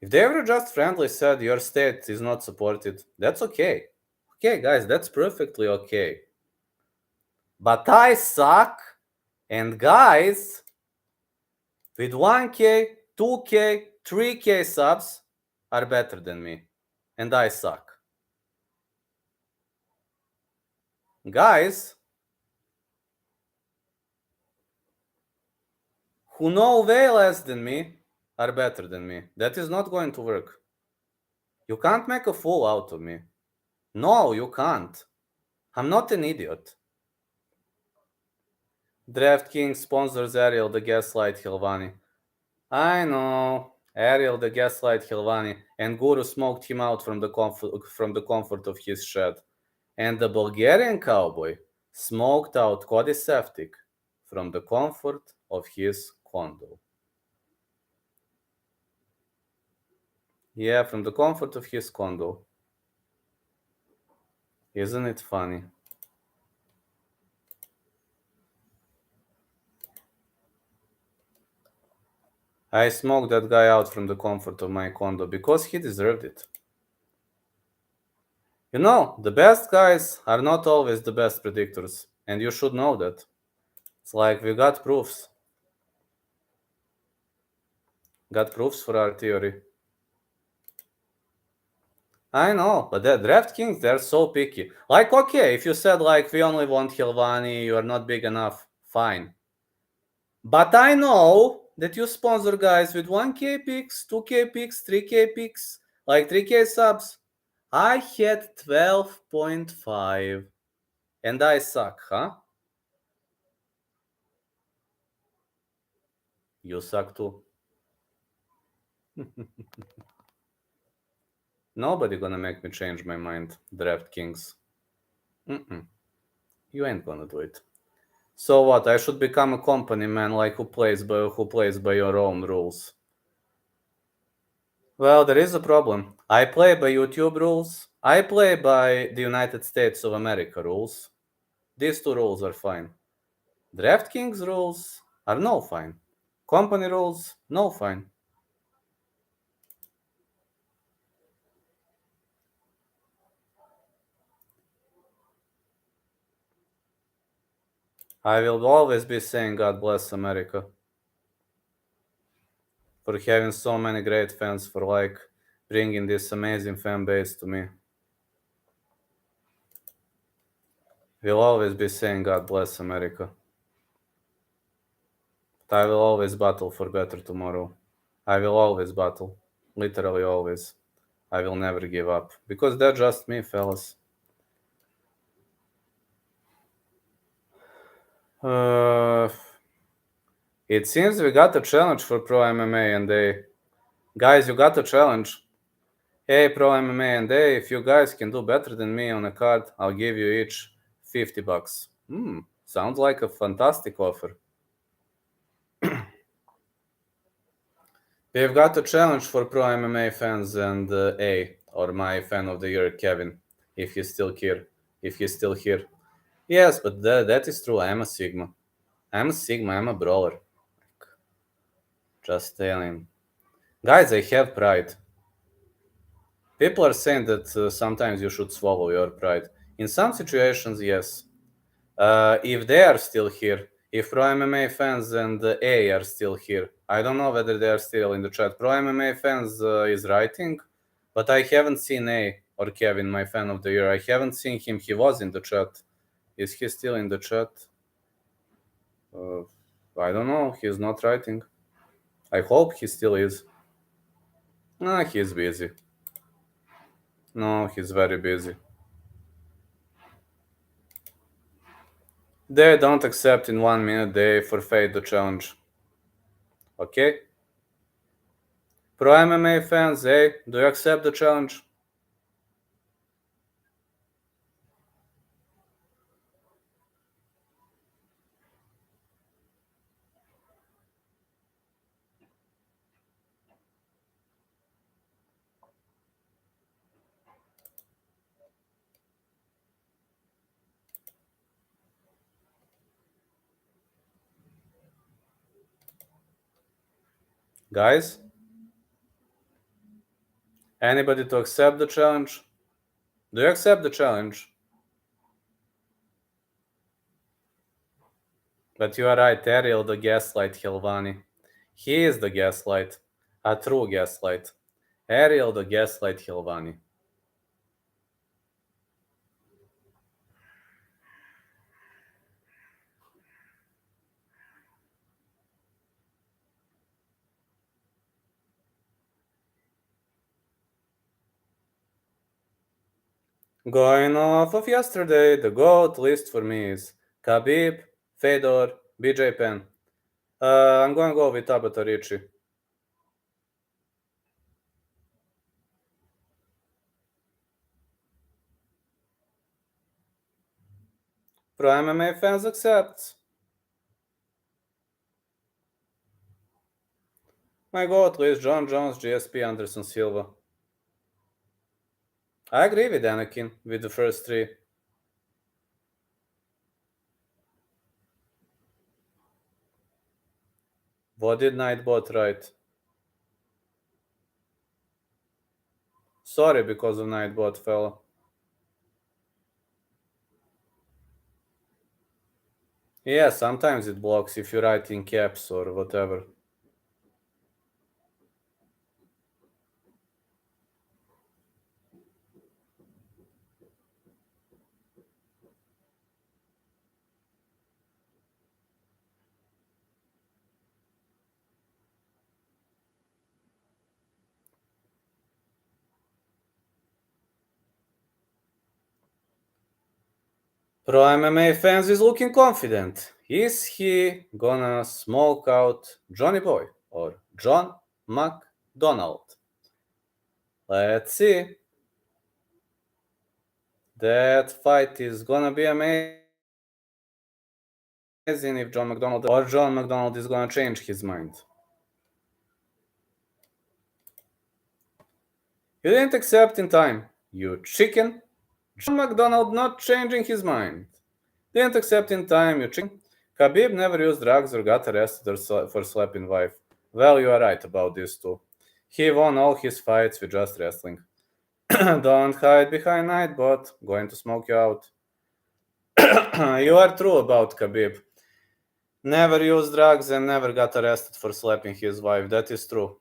If they were just friendly said your state is not supported, that's okay. Okay, guys, that's perfectly okay. But I suck, and guys with 1K, 2K, 3K subs are better than me, and I suck. Guys who know way less than me are better than me. That is not going to work. You can't make a fool out of me. No, you can't. I'm not an idiot. DraftKings sponsors Ariel the Gaslight Hilvani. I know. Ariel the Gaslight Hilvani, and Guru smoked him out from the comfort of his shed. And the Bulgarian cowboy smoked out Cody Seftic from the comfort of his condo. Yeah, from the comfort of his condo. Isn't it funny? I smoked that guy out from the comfort of my condo because he deserved it. You know, the best guys are not always the best predictors, and you should know that. It's like we got proofs. Got proofs for our theory. I know, but the DraftKings, they're so picky. Like, okay, if you said, like, we only want Hilvani, you are not big enough, fine. But I know that you sponsor guys with 1K picks, 2K picks, 3K picks, like 3K subs. I had 12.5, and I suck, huh? You suck too. Nobody gonna make me change my mind, DraftKings. You ain't gonna do it. So what? I should become a company man, like who plays by your own rules. Well, there is a problem. I play by YouTube rules. I play by the United States of America rules. These two rules are fine. DraftKings rules are no fine. Company rules, no fine. I will always be saying God bless America for having so many great fans, for like bringing this amazing fan base to me. We'll always be saying God bless America. But I will always battle for better tomorrow. I will always battle. Literally always. I will never give up. Because that's just me, fellas. It seems we got a challenge for Pro MMA and they... Guys, you got a challenge. Hey, Pro MMA and they, if you guys can do better than me on a card, I'll give you each $50. Sounds like a fantastic offer. We've got a challenge for Pro MMA fans and or my fan of the year, Kevin, if he's still here. Yes, but that is true. I'm a Sigma. I'm a brawler. Just telling. Guys, I have pride. People are saying that sometimes you should swallow your pride. In some situations, yes. If they are still here, if Pro MMA fans and A are still here, I don't know whether they are still in the chat. Pro MMA fans is writing, but I haven't seen A or Kevin, my fan of the year. I haven't seen him. He was in the chat. Is he still in the chat? I don't know. He's not writing. I hope he still is. Nah, he's busy. No, he's very busy. They don't accept in 1 minute. They forfeit the challenge. Okay? Pro MMA fans, hey, do you accept the challenge? Guys? Anybody to accept the challenge? Do you accept the challenge? But you are right, Ariel the gaslight Helvani. He is the gaslight. A true gaslight. Ariel the gaslight Helvani. Going off of yesterday, the GOAT list for me is Khabib, Fedor, BJ Penn. I'm going to go with Tabata Ricci. Pro MMA fans accept. My GOAT list, John Jones, GSP, Anderson Silva. I agree with Anakin with the first three. What did Nightbot write? Sorry because of Nightbot, fella. Yeah, sometimes it blocks if you write in caps or whatever. Pro MMA fans is looking confident. Is he gonna smoke out Johnny Boy or John McDonald? Let's see. That fight is gonna be amazing if John McDonald is gonna change his mind. You didn't accept in time, you chicken. John McDonald not changing his mind. Didn't accept in time, you chicken. Khabib never used drugs or got arrested for slapping wife. Well, you are right about this too. He won all his fights with just wrestling. Don't hide behind Nightbot. Going to smoke you out. You are true about Khabib. Never used drugs and never got arrested for slapping his wife. That is true.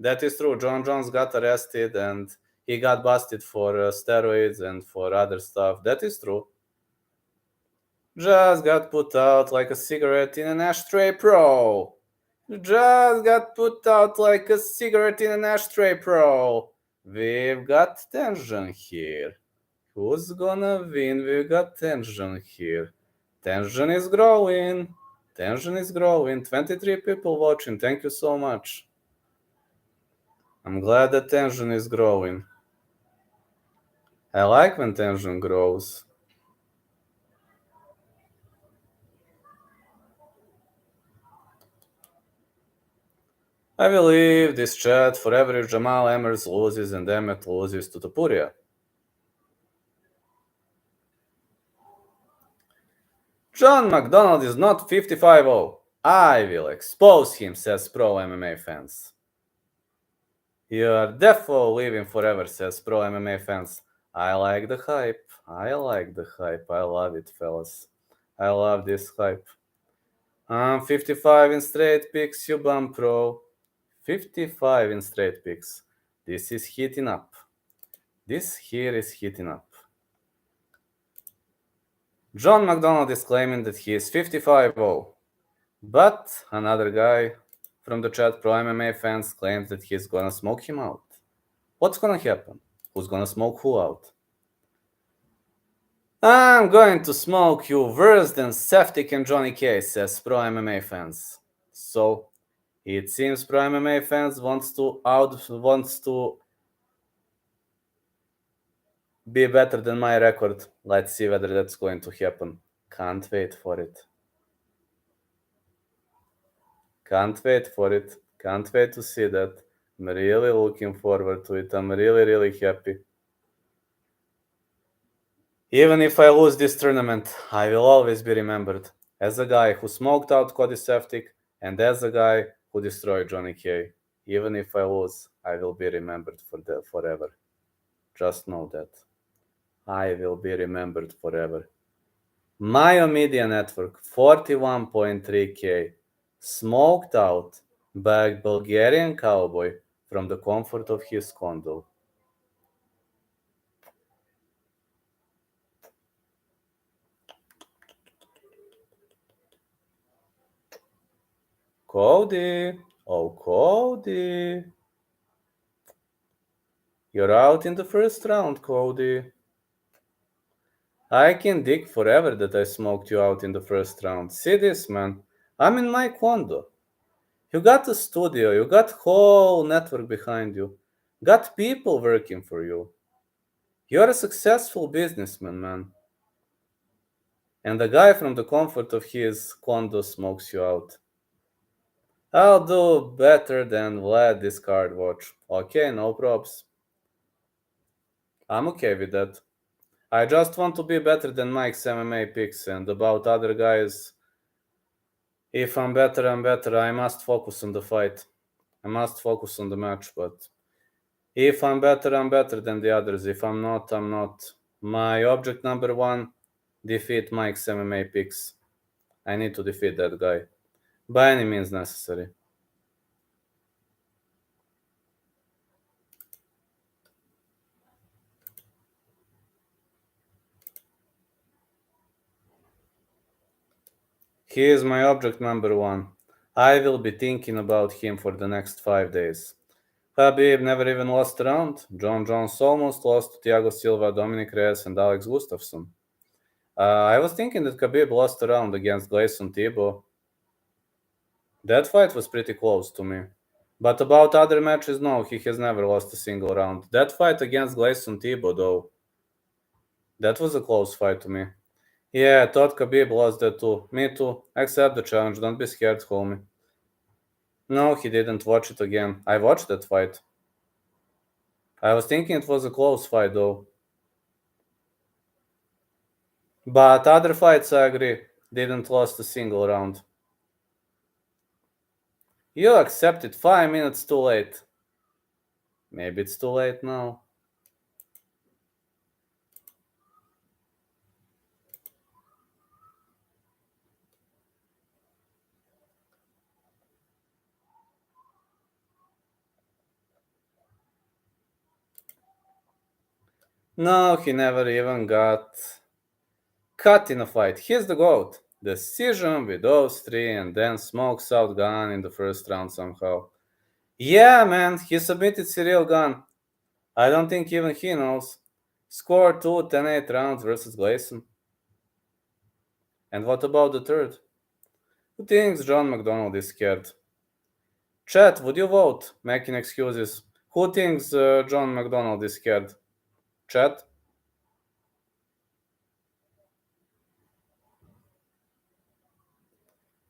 That is true. John Jones got arrested and he got busted for steroids and for other stuff. That is true. Just got put out like a cigarette in an ashtray, pro. Just got put out like a cigarette in an ashtray, pro. We've got tension here. Who's gonna win? We've got tension here. Tension is growing. Tension is growing. 23 people watching. Thank you so much. I'm glad that tension is growing. I like when tension grows. I will leave this chat forever if Jamal Emmers loses and Emmett loses to Topuria. John McDonald is not 55-0. I will expose him, says Pro MMA fans. You're defo leaving forever, says Pro MMA fans. I like the hype. I like the hype. I love it, fellas. I love this hype. 55 in straight picks, you bum pro. 55 in straight picks. This is heating up. This here is heating up. John McDonald is claiming that he is 55-0. But another guy from the chat, Pro MMA fans, claims that he's gonna smoke him out. What's gonna happen? Who's gonna smoke who out? I'm going to smoke you worse than Seftic and Johnny K, says Pro MMA fans. So it seems Pro MMA fans wants to be better than my record. Let's see whether that's going to happen. Can't wait for it. Can't wait for it. Can't wait to see that. I'm really looking forward to it. I'm really, really happy. Even if I lose this tournament, I will always be remembered as a guy who smoked out Cody Seftic and as a guy who destroyed Johnny K. Even if I lose, I will be remembered forever. Just know that. I will be remembered forever. Mayo Media Network, 41.3K, smoked out by a Bulgarian cowboy from the comfort of his condo. Cody, oh Cody, you're out in the first round, Cody. I can dig forever that I smoked you out in the first round. See this, man? I'm in my condo. You got a studio, you got whole network behind you, got people working for you. You're a successful businessman, man. And the guy from the comfort of his condo smokes you out. I'll do better than Vlad this card watch. Okay, no props. I'm okay with that. I just want to be better than Mike's MMA picks, and about other guys, if I'm better, I'm better. I must focus on the fight. I must focus on the match, but if I'm better, I'm better than the others. If I'm not, I'm not. My object number one, defeat Mike's MMA picks. I need to defeat that guy. By any means necessary. He is my object number one. I will be thinking about him for the next 5 days. Khabib never even lost a round. John Jones almost lost to Thiago Silva, Dominic Reyes, and Alex Gustafsson. I was thinking that Khabib lost a round against Gleison Tibau. That fight was pretty close to me. But about other matches, no, he has never lost a single round. That fight against Gleison Tibau, though, that was a close fight to me. Yeah, I thought Khabib lost that too. Me too. Accept the challenge. Don't be scared, homie. No, he didn't watch it again. I watched that fight. I was thinking it was a close fight, though. But other fights, I agree, didn't lost a single round. You accepted 5 minutes too late. Maybe it's too late now. No, he never even got cut in a fight. He's the GOAT. Decision with those three and then smokes out Gunn in the first round somehow. Yeah, man, he submitted Cyril Gunn. I don't think even he knows. Scored 2 10-8 rounds versus Gleison. And what about the third? Who thinks John McDonald is scared? Chat, would you vote? Making excuses. Who thinks John McDonald is scared? Chat?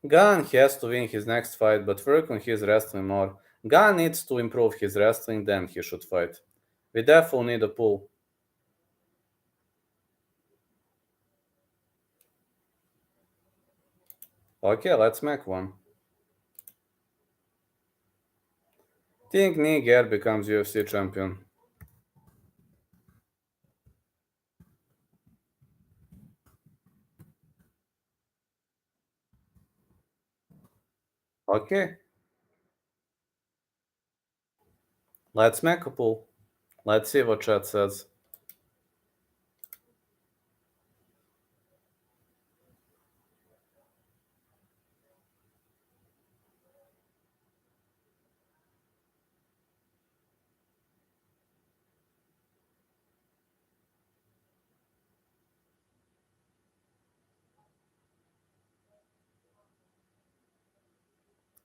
Gunn has to win his next fight, but work on his wrestling more. Gunn needs to improve his wrestling, then he should fight. We definitely need a pull. Okay, let's make one. Think Niger becomes UFC champion. Okay, let's make a pull. Let's see what chat says.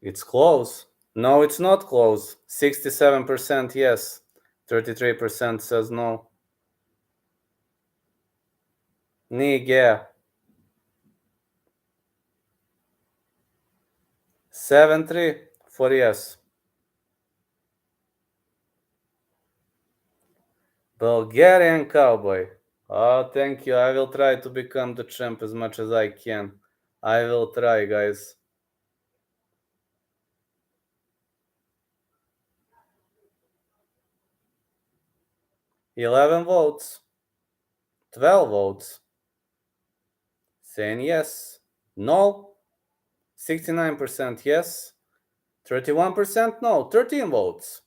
It's close. No, it's not close. 67% yes. 33% says no. Nig, yeah. 7-3 for yes. Bulgarian Cowboy. Oh, thank you. I will try to become the champ as much as I can. I will try, guys. 11 votes. 12 votes. Saying yes. No. 69% yes. 31% no. 13 votes.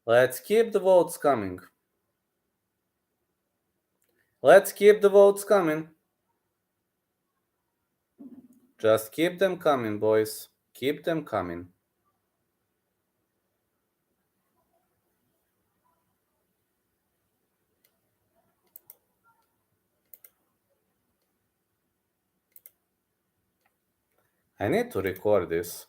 Let's keep the votes coming. Let's keep the votes coming. Just keep them coming, boys. Keep them coming. I need to record this.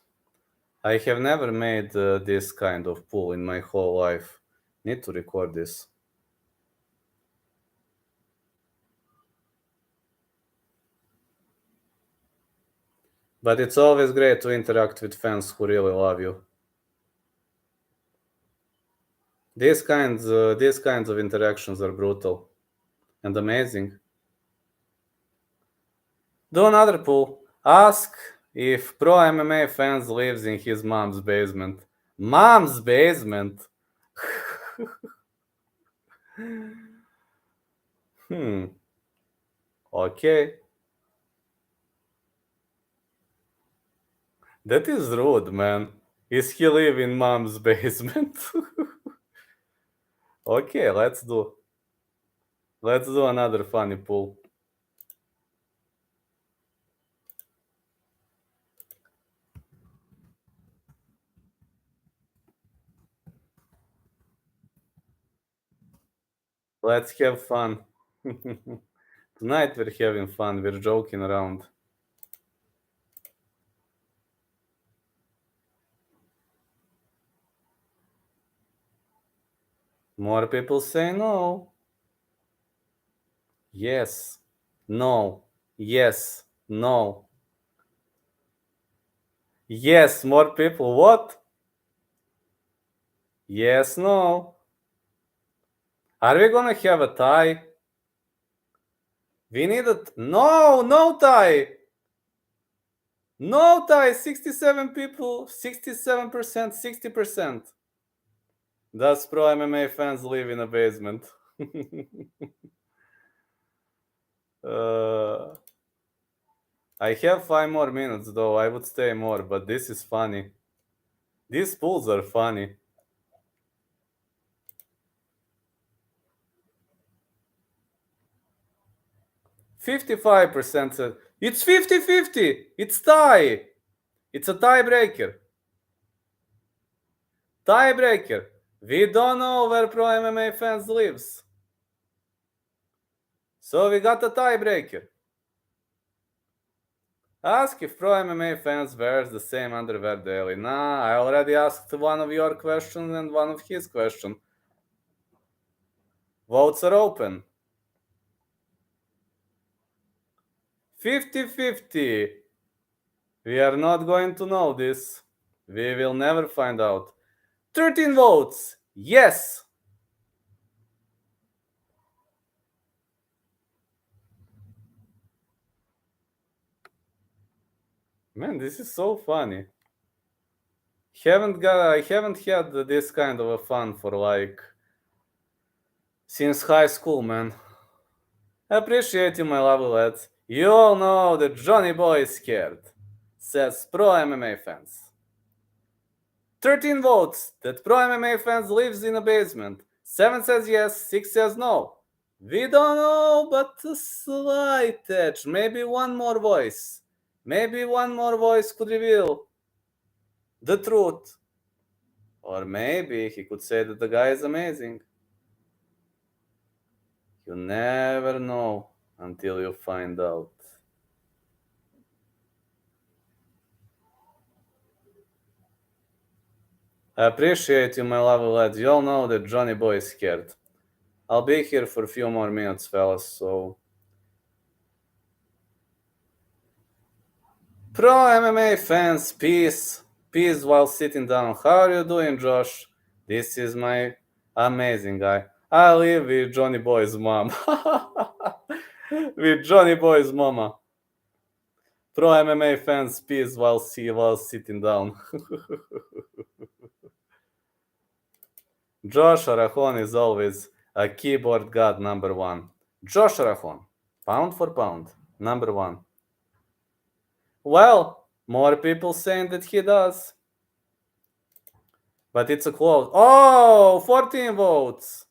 I have never made this kind of pool in my whole life. Need to record this. But it's always great to interact with fans who really love you. These kinds of interactions are brutal and amazing. Do another poll. Ask if pro MMA fans lives in his mom's basement. Mom's basement? Okay. That is rude, man. Is he live in mom's basement? Okay, let's do another funny poll. Let's have fun. Tonight we're having fun. We're joking around. More people say no. Yes. No. Yes. No. Yes. More people. What? Yes. No. Are we gonna have a tie? We need a no tie. No tie. 67 people. 67%. 60%. Does pro MMA fans live in a basement? I have 5 more minutes though. I would stay more, but this is funny. These pools are funny. $55% said it's 50-50. It's tie. It's a tiebreaker. Tiebreaker. We don't know where pro MMA fans lives. So we got a tiebreaker. Ask if pro MMA fans wears the same underwear daily. Nah, I already asked one of your questions and one of his questions. Votes are open. 50-50. We are not going to know this. We will never find out. 13 votes. Yes. Man, this is so funny. I haven't had this kind of a fun for like since high school, man. Appreciate you, my lovely lads. You all know that Johnny Boy is scared, says pro MMA fans. 13 votes that pro MMA fans lives in a basement. 7 says yes, 6 says no. We don't know, but a slight edge. Maybe one more voice. Maybe one more voice could reveal the truth. Or maybe he could say that the guy is amazing. You never know until you find out. I appreciate you, my lovely lads. You all know that Johnny Boy is scared. I'll be here for a few more minutes, fellas, so... Pro MMA fans, peace. Peace while sitting down. How are you doing, Josh? This is my amazing guy. I live with Johnny Boy's mom. With Johnny Boy's mama. Pro MMA fans, peace while sitting down. Josh Arahon is always a keyboard god number one. Josh Arahon, pound for pound, number one. Well, more people saying that he does. But it's a close. Oh, 14 votes.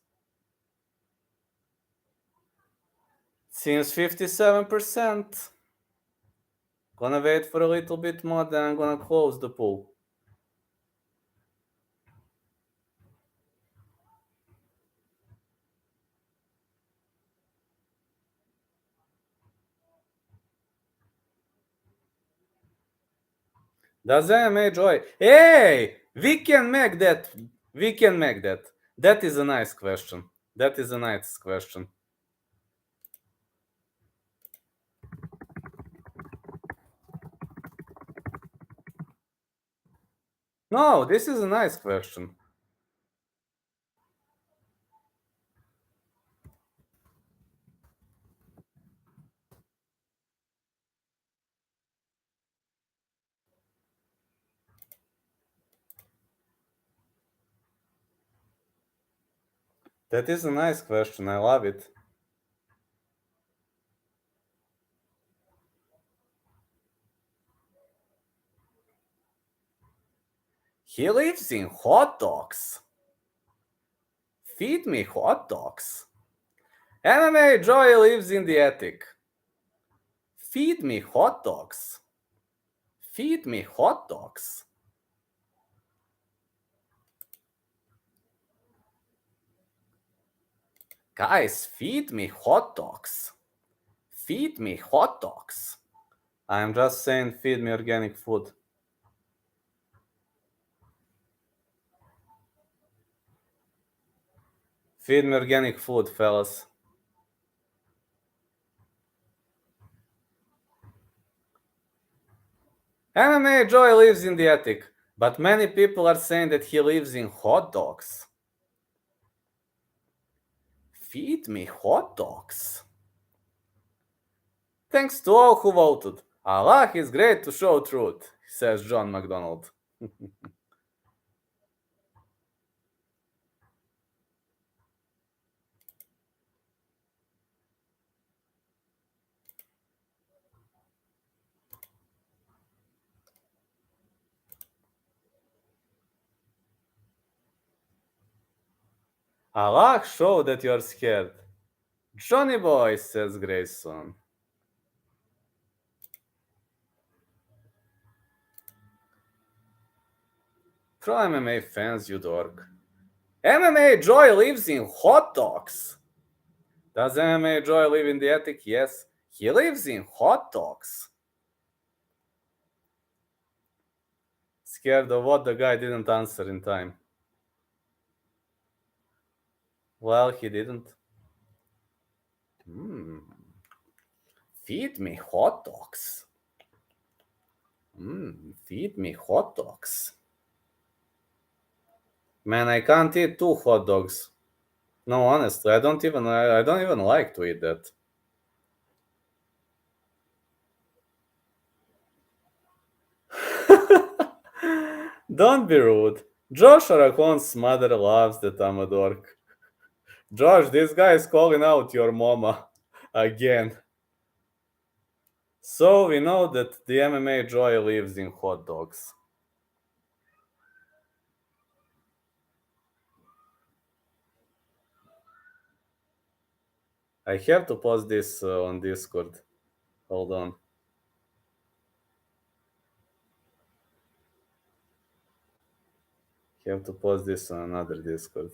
Seems 57%. Gonna wait for a little bit more, then I'm gonna close the poll. Does MMA joy? Hey, we can make that. We can make that. That is a nice question. That is a nice question. No, this is a nice question. That is a nice question. I love it. He lives in hot dogs. Feed me hot dogs. MMA Joy lives in the attic. Feed me hot dogs. Feed me hot dogs. Guys, feed me hot dogs. Feed me hot dogs. I'm just saying, feed me organic food. Feed me organic food, fellas. MMA Joy lives in the attic, but many people are saying that he lives in hot dogs. Feed me hot dogs. Thanks to all who voted. Allah is great to show truth, says John McDonald. Allah, show that you're scared. Johnny boy, says Grayson. Pro MMA fans, you dork. MMA Joy lives in hot dogs. Does MMA Joy live in the attic? Yes, he lives in hot dogs. Scared of what? The guy didn't answer in time. Well, he didn't. Feed me hot dogs. Feed me hot dogs. Man, I can't eat 2 hot dogs. No, honestly, I don't even like to eat that. Don't be rude. Josh Aracon's mother loves that I'm a dork. Josh, this guy is calling out your mama again. So we know that the MMA Joy lives in hot dogs. I have to post this on Discord. Hold on. Have to post this on another Discord.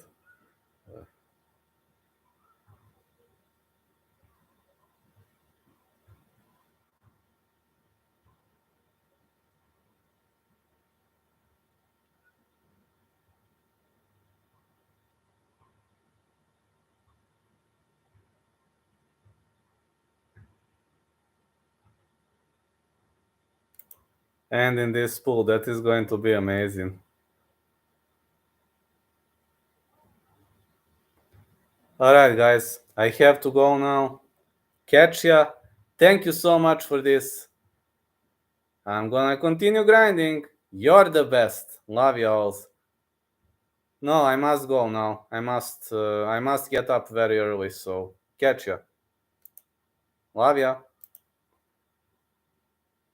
And in this pool, that is going to be amazing. Alright, guys, I have to go now. Catch ya. Thank you so much for this. I'm gonna continue grinding. You're the best. Love you all. No, I must go now. I must get up very early, so catch ya. Love ya.